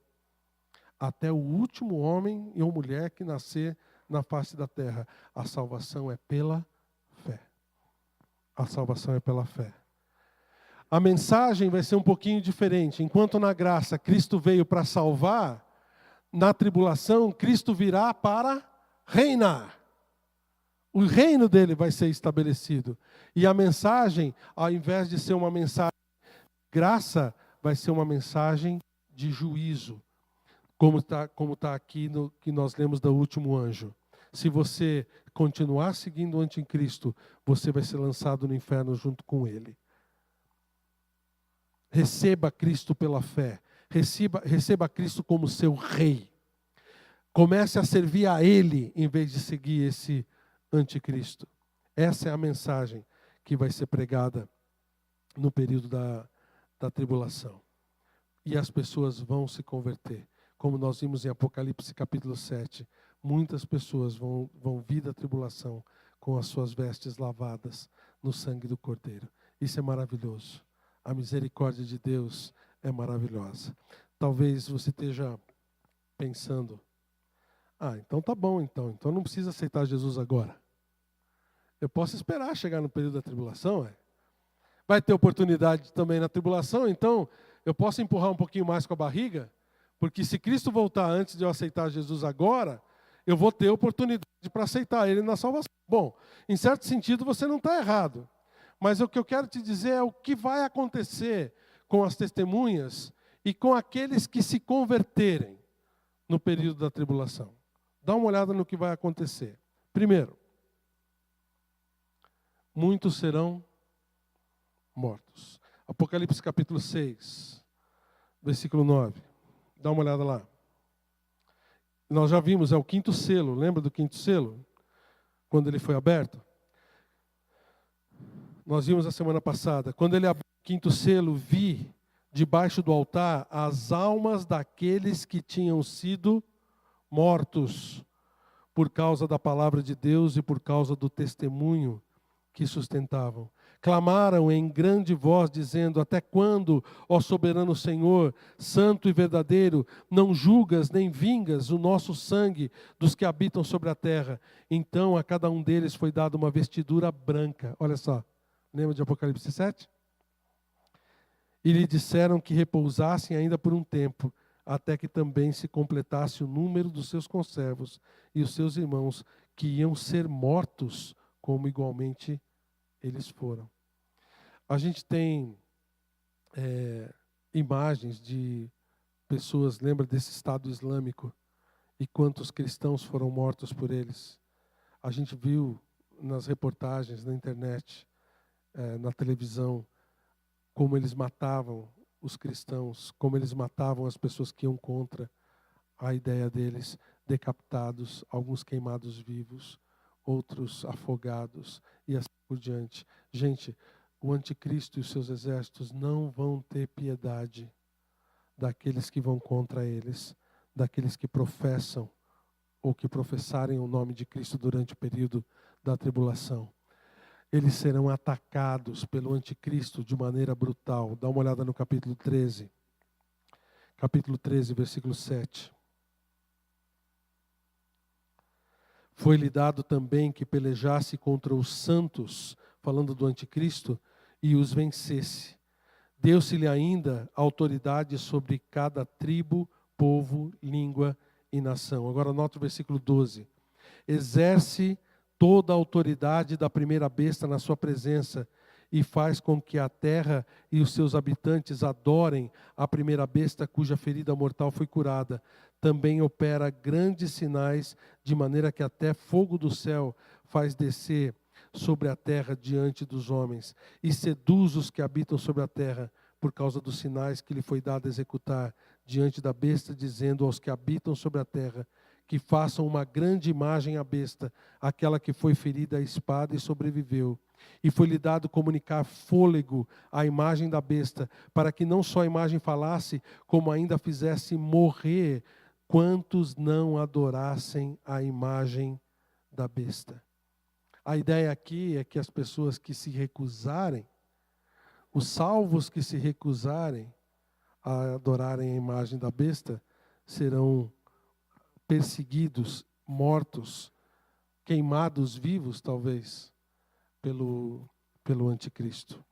até o último homem e ou mulher que nascer na face da terra. A salvação é pela fé. A salvação é pela fé. A mensagem vai ser um pouquinho diferente. Enquanto na graça Cristo veio para salvar, na tribulação Cristo virá para reinar. O reino dele vai ser estabelecido. E a mensagem, ao invés de ser uma mensagem de graça, vai ser uma mensagem de juízo. Como tá aqui no que nós lemos do último anjo. Se você continuar seguindo o anticristo, você vai ser lançado no inferno junto com ele. Receba Cristo pela fé. Receba Cristo como seu rei. Comece a servir a ele em vez de seguir esse anticristo. Essa é a mensagem que vai ser pregada no período da tribulação. E as pessoas vão se converter. Como nós vimos em Apocalipse capítulo 7, muitas pessoas vão vir da tribulação com as suas vestes lavadas no sangue do Cordeiro. Isso é maravilhoso. A misericórdia de Deus é maravilhosa. Talvez você esteja pensando: então tá bom, então não precisa aceitar Jesus agora. Eu posso esperar chegar no período da tribulação, Vai ter oportunidade também na tribulação, então eu posso empurrar um pouquinho mais com a barriga? Porque se Cristo voltar antes de eu aceitar Jesus agora, eu vou ter oportunidade para aceitar Ele na salvação. Bom, em certo sentido você não está errado. Mas o que eu quero te dizer é o que vai acontecer com as testemunhas e com aqueles que se converterem no período da tribulação. Dá uma olhada no que vai acontecer. Primeiro, muitos serão mortos. Apocalipse capítulo 6, versículo 9. Dá uma olhada lá. Nós já vimos, é o quinto selo. Lembra do quinto selo? Quando ele foi aberto? Nós vimos a semana passada. Quando ele abriu o quinto selo, vi debaixo do altar as almas daqueles que tinham sido mortos por causa da palavra de Deus e por causa do testemunho que sustentavam. Clamaram em grande voz, dizendo: até quando, ó soberano Senhor, santo e verdadeiro, não julgas nem vingas o nosso sangue dos que habitam sobre a terra? Então a cada um deles foi dada uma vestidura branca. Olha só, lembra de Apocalipse 7? E lhe disseram que repousassem ainda por um tempo, até que também se completasse o número dos seus conservos e os seus irmãos, que iam ser mortos, como igualmente eles foram. A gente tem imagens de pessoas, lembra desse Estado Islâmico, e quantos cristãos foram mortos por eles. A gente viu nas reportagens, na internet, na televisão, como eles matavam os cristãos, como eles matavam as pessoas que iam contra a ideia deles, decapitados, alguns queimados vivos, outros afogados e assim por diante. Gente, o anticristo e os seus exércitos não vão ter piedade daqueles que vão contra eles, daqueles que professam ou que professarem o nome de Cristo durante o período da tribulação. Eles serão atacados pelo anticristo de maneira brutal. Dá uma olhada no capítulo 13. Capítulo 13, versículo 7. Foi-lhe dado também que pelejasse contra os santos, falando do anticristo, e os vencesse. Deu-se-lhe ainda autoridade sobre cada tribo, povo, língua e nação. Agora nota o versículo 12. Exerce toda a autoridade da primeira besta na sua presença e faz com que a terra e os seus habitantes adorem a primeira besta cuja ferida mortal foi curada. Também opera grandes sinais, de maneira que até fogo do céu faz descer sobre a terra diante dos homens, e seduz os que habitam sobre a terra, por causa dos sinais que lhe foi dado executar diante da besta, dizendo aos que habitam sobre a terra, que façam uma grande imagem à besta, aquela que foi ferida à espada e sobreviveu. E foi-lhe dado comunicar fôlego à imagem da besta, para que não só a imagem falasse, como ainda fizesse morrer quantos não adorassem a imagem da besta. A ideia aqui é que as pessoas que se recusarem, os salvos que se recusarem a adorarem a imagem da besta, serão perseguidos, mortos, queimados vivos, talvez, pelo anticristo.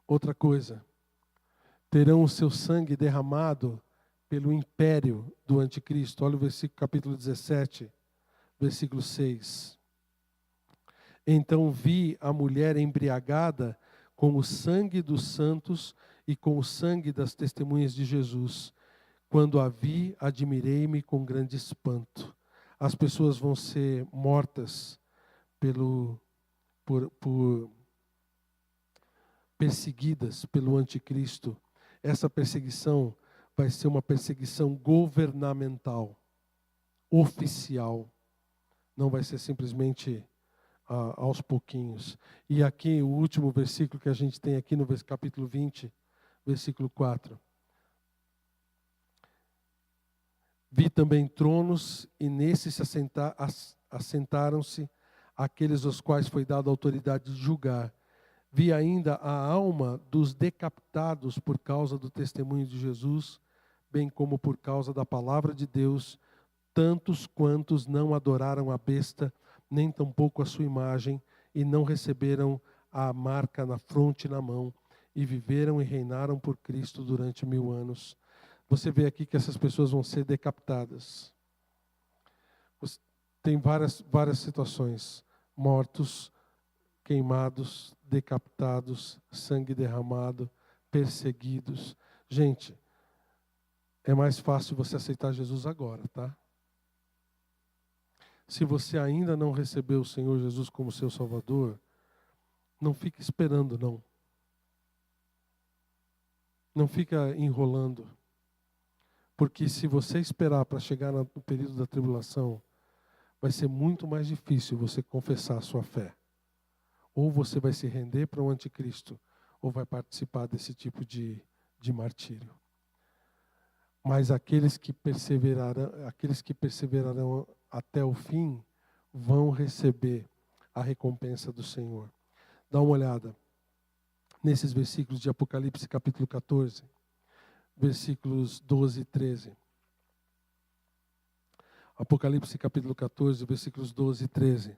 Outra coisa, terão o seu sangue derramado pelo império do anticristo. Olha o versículo, capítulo 17, versículo 6. Então vi a mulher embriagada com o sangue dos santos e com o sangue das testemunhas de Jesus. Quando a vi, admirei-me com grande espanto. As pessoas vão ser mortas perseguidas pelo anticristo. Essa perseguição vai ser uma perseguição governamental, oficial. Não vai ser simplesmente aos pouquinhos. E aqui o último versículo que a gente tem aqui no capítulo 20, versículo 4. Vi também tronos, e nesses se assentaram-se aqueles aos quais foi dada a autoridade de julgar. Vi ainda a alma dos decapitados por causa do testemunho de Jesus, bem como por causa da palavra de Deus, tantos quantos não adoraram a besta, nem tampouco a sua imagem, e não receberam a marca na fronte e na mão, e viveram e reinaram por Cristo durante 1000 anos. Você vê aqui que essas pessoas vão ser decapitadas. Tem várias situações. Mortos, queimados, decapitados, sangue derramado, perseguidos. Gente, é mais fácil você aceitar Jesus agora, tá? Se você ainda não recebeu o Senhor Jesus como seu Salvador, Não fica esperando, não. Não fica enrolando. Porque se você esperar para chegar no período da tribulação, vai ser muito mais difícil você confessar a sua fé. Ou você vai se render para o anticristo, ou vai participar desse tipo de martírio. Mas aqueles que perseverarão até o fim, vão receber a recompensa do Senhor. Dá uma olhada nesses versículos de Apocalipse capítulo 14, versículos 12 e 13. Apocalipse capítulo 14, versículos 12 e 13.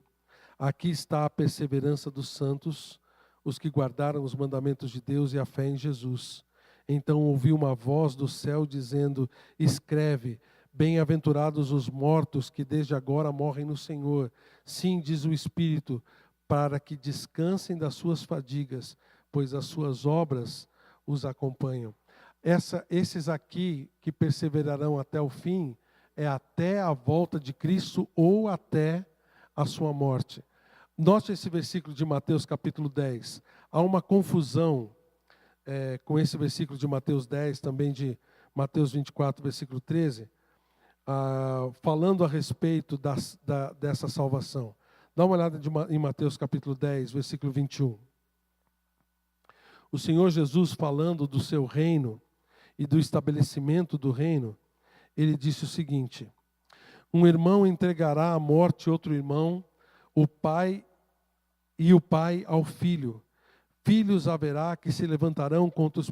Aqui está a perseverança dos santos, os que guardaram os mandamentos de Deus e a fé em Jesus. Então ouvi uma voz do céu dizendo: escreve, bem-aventurados os mortos que desde agora morrem no Senhor. Sim, diz o Espírito, para que descansem das suas fadigas, pois as suas obras os acompanham. Esses aqui que perseverarão até o fim, é até a volta de Cristo ou até a sua morte. Note esse versículo de Mateus capítulo 10. Há uma confusão com esse versículo de Mateus 10, também de Mateus 24, versículo 13, falando a respeito dessa salvação. Dá uma olhada em Mateus capítulo 10, versículo 21. O Senhor Jesus, falando do seu reino e do estabelecimento do reino, ele disse o seguinte: um irmão entregará à morte outro irmão, o pai ao filho. Filhos haverá que se levantarão contra os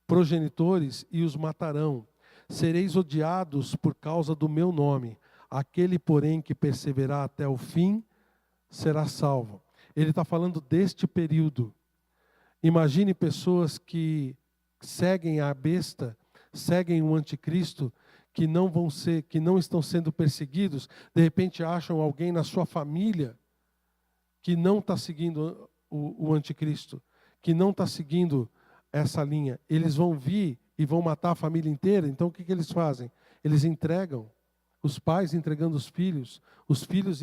progenitores e os matarão. Sereis odiados por causa do meu nome. Aquele, porém, que perseverar até o fim, será salvo. Ele está falando deste período. Imagine pessoas que seguem a besta, seguem o anticristo, que não estão sendo perseguidos, de repente acham alguém na sua família que não está seguindo o anticristo, que não está seguindo essa linha. Eles vão vir e vão matar a família inteira. Então o que eles fazem? Eles entregam, os pais entregando os filhos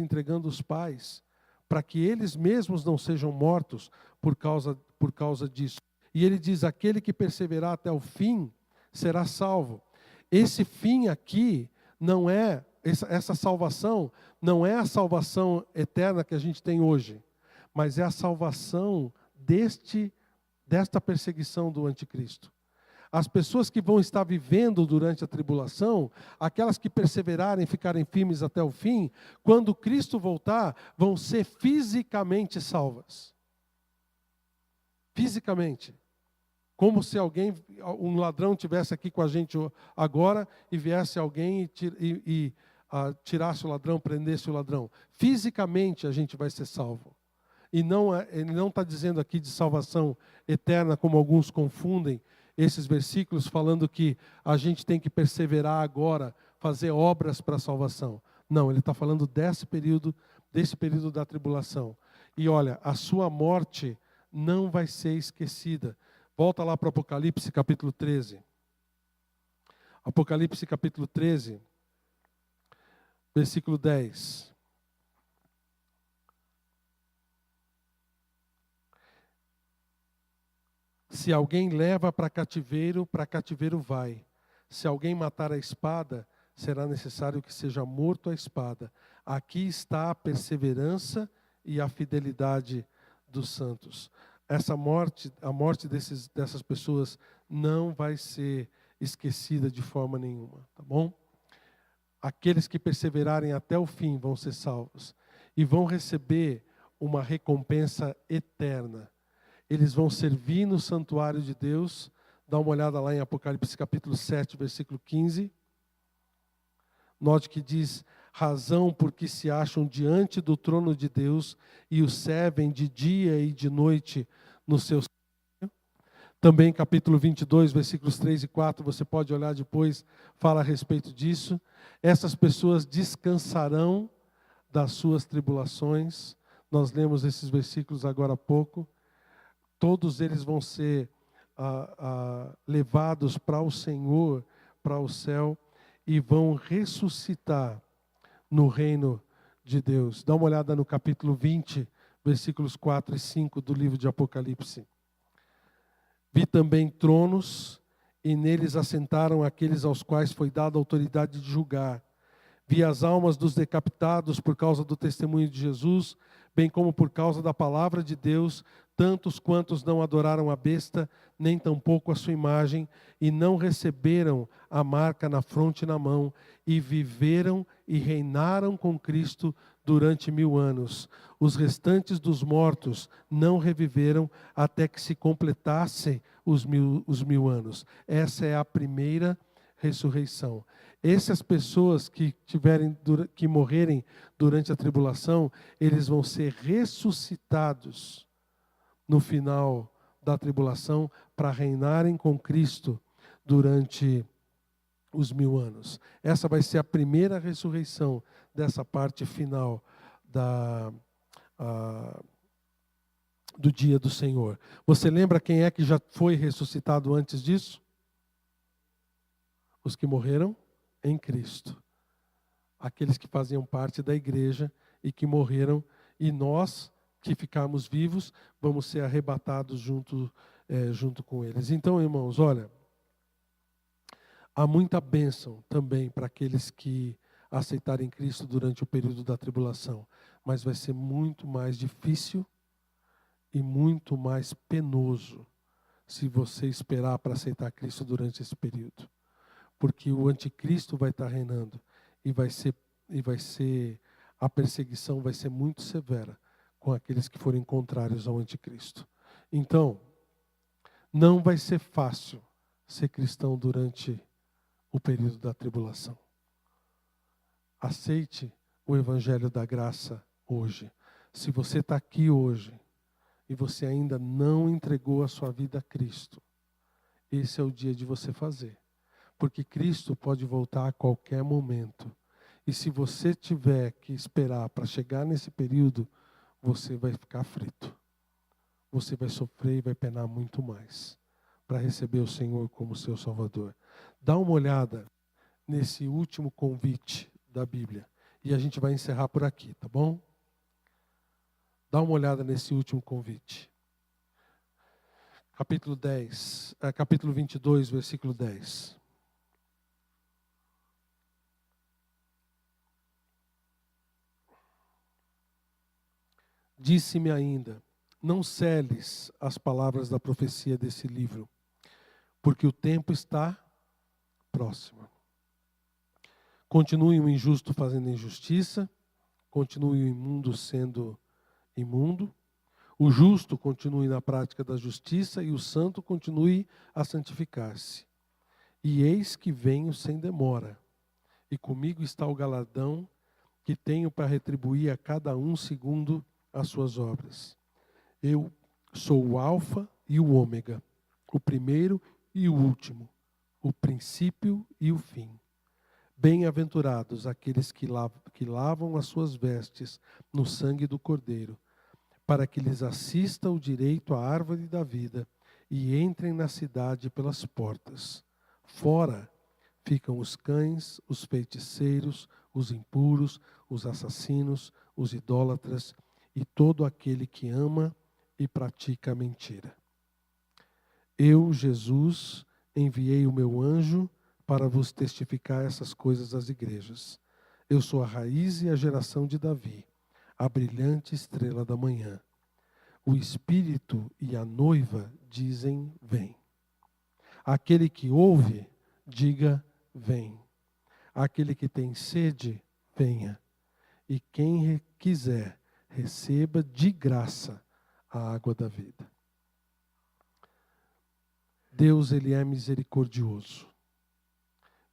entregando os pais, para que eles mesmos não sejam mortos por causa disso. E ele diz: aquele que perseverar até o fim será salvo. Esse fim aqui não é, essa salvação não é a salvação eterna que a gente tem hoje, mas é a salvação desta perseguição do anticristo. As pessoas que vão estar vivendo durante a tribulação, aquelas que perseverarem, ficarem firmes até o fim, quando Cristo voltar, vão ser fisicamente salvas. Fisicamente. Como se um ladrão estivesse aqui com a gente agora e viesse alguém e tirasse o ladrão, prendesse o ladrão. Fisicamente a gente vai ser salvo. E ele não está dizendo aqui de salvação eterna, como alguns confundem esses versículos, falando que a gente tem que perseverar agora, fazer obras para a salvação. Não, ele está falando desse período da tribulação. E olha, a sua morte não vai ser esquecida. Volta lá para o Apocalipse capítulo 13. Apocalipse capítulo 13, versículo 10. Se alguém leva para cativeiro vai. Se alguém matar a espada, será necessário que seja morto a espada. Aqui está a perseverança e a fidelidade dos santos. A morte dessas pessoas não vai ser esquecida de forma nenhuma, tá bom? Aqueles que perseverarem até o fim vão ser salvos e vão receber uma recompensa eterna. Eles vão servir no santuário de Deus. Dá uma olhada lá em Apocalipse capítulo 7, versículo 15. Note que diz: razão porque se acham diante do trono de Deus e o servem de dia e de noite no seu santuário. Também capítulo 22, versículos 3 e 4, você pode olhar depois, fala a respeito disso. Essas pessoas descansarão das suas tribulações. Nós lemos esses versículos agora há pouco. Todos eles vão ser levados para o Senhor, para o céu, e vão ressuscitar no reino de Deus. Dá uma olhada no capítulo 20, versículos 4 e 5 do livro de Apocalipse. Vi também tronos, e neles assentaram aqueles aos quais foi dada a autoridade de julgar. Vi as almas dos decapitados por causa do testemunho de Jesus, bem como por causa da palavra de Deus, tantos quantos não adoraram a besta, nem tampouco a sua imagem, e não receberam a marca na fronte e na mão, e viveram e reinaram com Cristo durante 1000 anos. Os restantes dos mortos não reviveram até que se completassem os mil anos. Essa é a primeira ressurreição. Essas pessoas que morrerem durante a tribulação, eles vão ser ressuscitados no final da tribulação para reinarem com Cristo durante os 1000 anos. Essa vai ser a primeira ressurreição dessa parte final do dia do Senhor. Você lembra quem é que já foi ressuscitado antes disso? Os que morreram em Cristo. Aqueles que faziam parte da igreja e que morreram, e nós que ficarmos vivos, vamos ser arrebatados junto com eles. Então, irmãos, olha, há muita bênção também para aqueles que aceitarem Cristo durante o período da tribulação, mas vai ser muito mais difícil e muito mais penoso se você esperar para aceitar Cristo durante esse período. Porque o anticristo vai estar reinando e a perseguição vai ser muito severa com aqueles que forem contrários ao anticristo. Então, não vai ser fácil ser cristão durante o período da tribulação. Aceite o evangelho da graça hoje. Se você está aqui hoje e você ainda não entregou a sua vida a Cristo, esse é o dia de você fazer. Porque Cristo pode voltar a qualquer momento. E se você tiver que esperar para chegar nesse período, você vai ficar frito. Você vai sofrer e vai penar muito mais para receber o Senhor como seu Salvador. Dá uma olhada nesse último convite da Bíblia. E a gente vai encerrar por aqui, tá bom? Dá uma olhada nesse último convite. Capítulo 22, versículo 10. Disse-me ainda, não seles as palavras da profecia desse livro, porque o tempo está próximo. Continue o injusto fazendo injustiça, continue o imundo sendo imundo, o justo continue na prática da justiça e o santo continue a santificar-se. E eis que venho sem demora, e comigo está o galardão que tenho para retribuir a cada um segundo as suas obras. Eu sou o Alfa e o Ômega, o primeiro e o último, o princípio e o fim. Bem-aventurados aqueles que lavam as suas vestes no sangue do Cordeiro, para que lhes assista o direito à árvore da vida e entrem na cidade pelas portas. Fora ficam os cães, os feiticeiros, os impuros, os assassinos, os idólatras e todo aquele que ama e pratica a mentira. Eu, Jesus, enviei o meu anjo para vos testificar essas coisas às igrejas. Eu sou a raiz e a geração de Davi, a brilhante estrela da manhã. O Espírito e a noiva dizem, vem. Aquele que ouve, diga, vem. Aquele que tem sede, venha. E quem quiser, receba de graça a água da vida. Deus, Ele é misericordioso.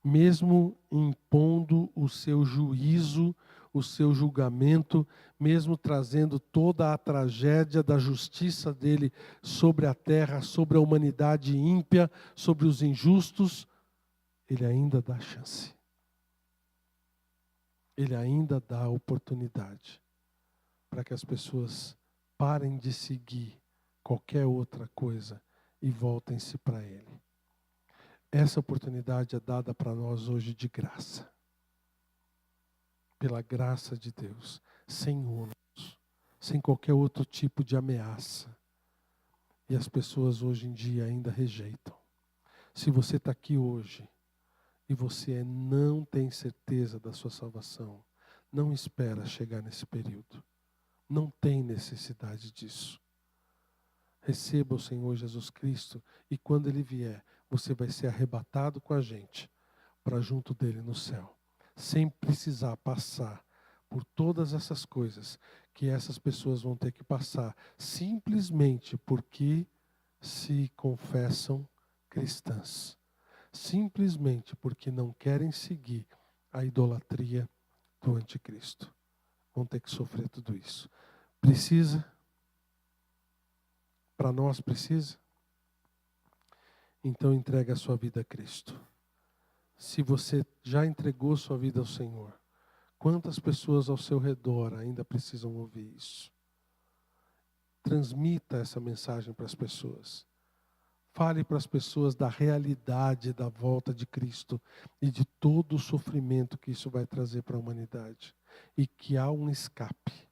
Mesmo impondo o seu juízo, o seu julgamento, mesmo trazendo toda a tragédia da justiça dele sobre a terra, sobre a humanidade ímpia, sobre os injustos, Ele ainda dá chance. Ele ainda dá oportunidade para que as pessoas parem de seguir qualquer outra coisa e voltem-se para Ele. Essa oportunidade é dada para nós hoje de graça. Pela graça de Deus, sem ônus, sem qualquer outro tipo de ameaça. E as pessoas hoje em dia ainda rejeitam. Se você está aqui hoje e você não tem certeza da sua salvação, não espera chegar nesse período. Não tem necessidade disso. Receba o Senhor Jesus Cristo e quando Ele vier, você vai ser arrebatado com a gente para junto dele no céu. Sem precisar passar por todas essas coisas que essas pessoas vão ter que passar, simplesmente porque se confessam cristãs. Simplesmente porque não querem seguir a idolatria do anticristo. Vão ter que sofrer tudo isso. Precisa? Para nós precisa? Então entregue a sua vida a Cristo. Se você já entregou sua vida ao Senhor, quantas pessoas ao seu redor ainda precisam ouvir isso? Transmita essa mensagem para as pessoas. Fale para as pessoas da realidade da volta de Cristo e de todo o sofrimento que isso vai trazer para a humanidade. E que há um escape.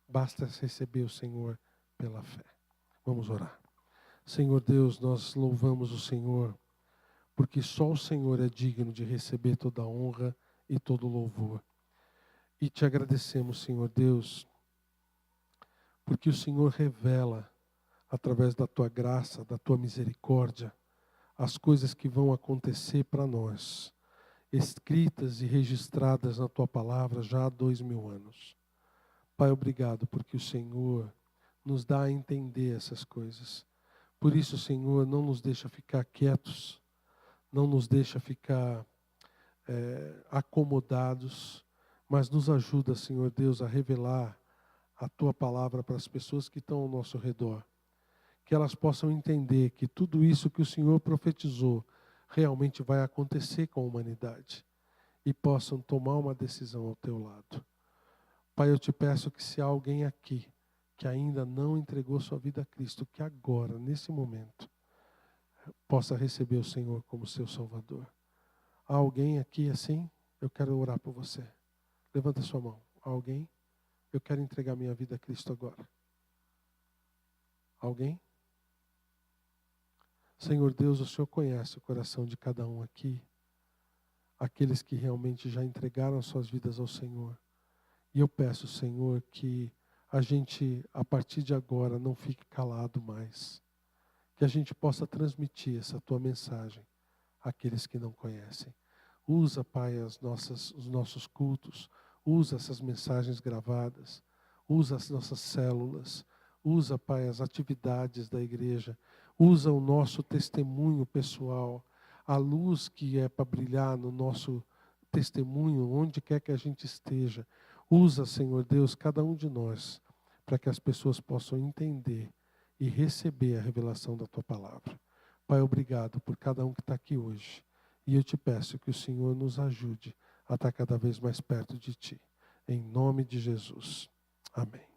Basta receber o Senhor pela fé. Vamos orar. Senhor Deus, nós louvamos o Senhor, porque só o Senhor é digno de receber toda a honra e todo o louvor. E te agradecemos, Senhor Deus, porque o Senhor revela, através da tua graça, da tua misericórdia, as coisas que vão acontecer para nós, escritas e registradas na tua palavra já há 2000 anos. Pai, obrigado, porque o Senhor nos dá a entender essas coisas. Por isso, Senhor, não nos deixa ficar quietos, não nos deixa ficar acomodados, mas nos ajuda, Senhor Deus, a revelar a tua palavra para as pessoas que estão ao nosso redor. Que elas possam entender que tudo isso que o Senhor profetizou realmente vai acontecer com a humanidade e possam tomar uma decisão ao teu lado. Pai, eu te peço que se há alguém aqui que ainda não entregou sua vida a Cristo, que agora, nesse momento, possa receber o Senhor como seu Salvador. Há alguém aqui assim? Eu quero orar por você. Levanta sua mão. Há alguém? Eu quero entregar minha vida a Cristo agora. Alguém? Senhor Deus, o Senhor conhece o coração de cada um aqui. Aqueles que realmente já entregaram suas vidas ao Senhor. E eu peço, Senhor, que a gente, a partir de agora, não fique calado mais. Que a gente possa transmitir essa tua mensagem àqueles que não conhecem. Usa, Pai, os nossos cultos. Usa essas mensagens gravadas. Usa as nossas células. Usa, Pai, as atividades da igreja. Usa o nosso testemunho pessoal. A luz que é para brilhar no nosso testemunho, onde quer que a gente esteja. Usa, Senhor Deus, cada um de nós, para que as pessoas possam entender e receber a revelação da Tua palavra. Pai, obrigado por cada um que está aqui hoje. E eu te peço que o Senhor nos ajude a estar cada vez mais perto de Ti. Em nome de Jesus. Amém.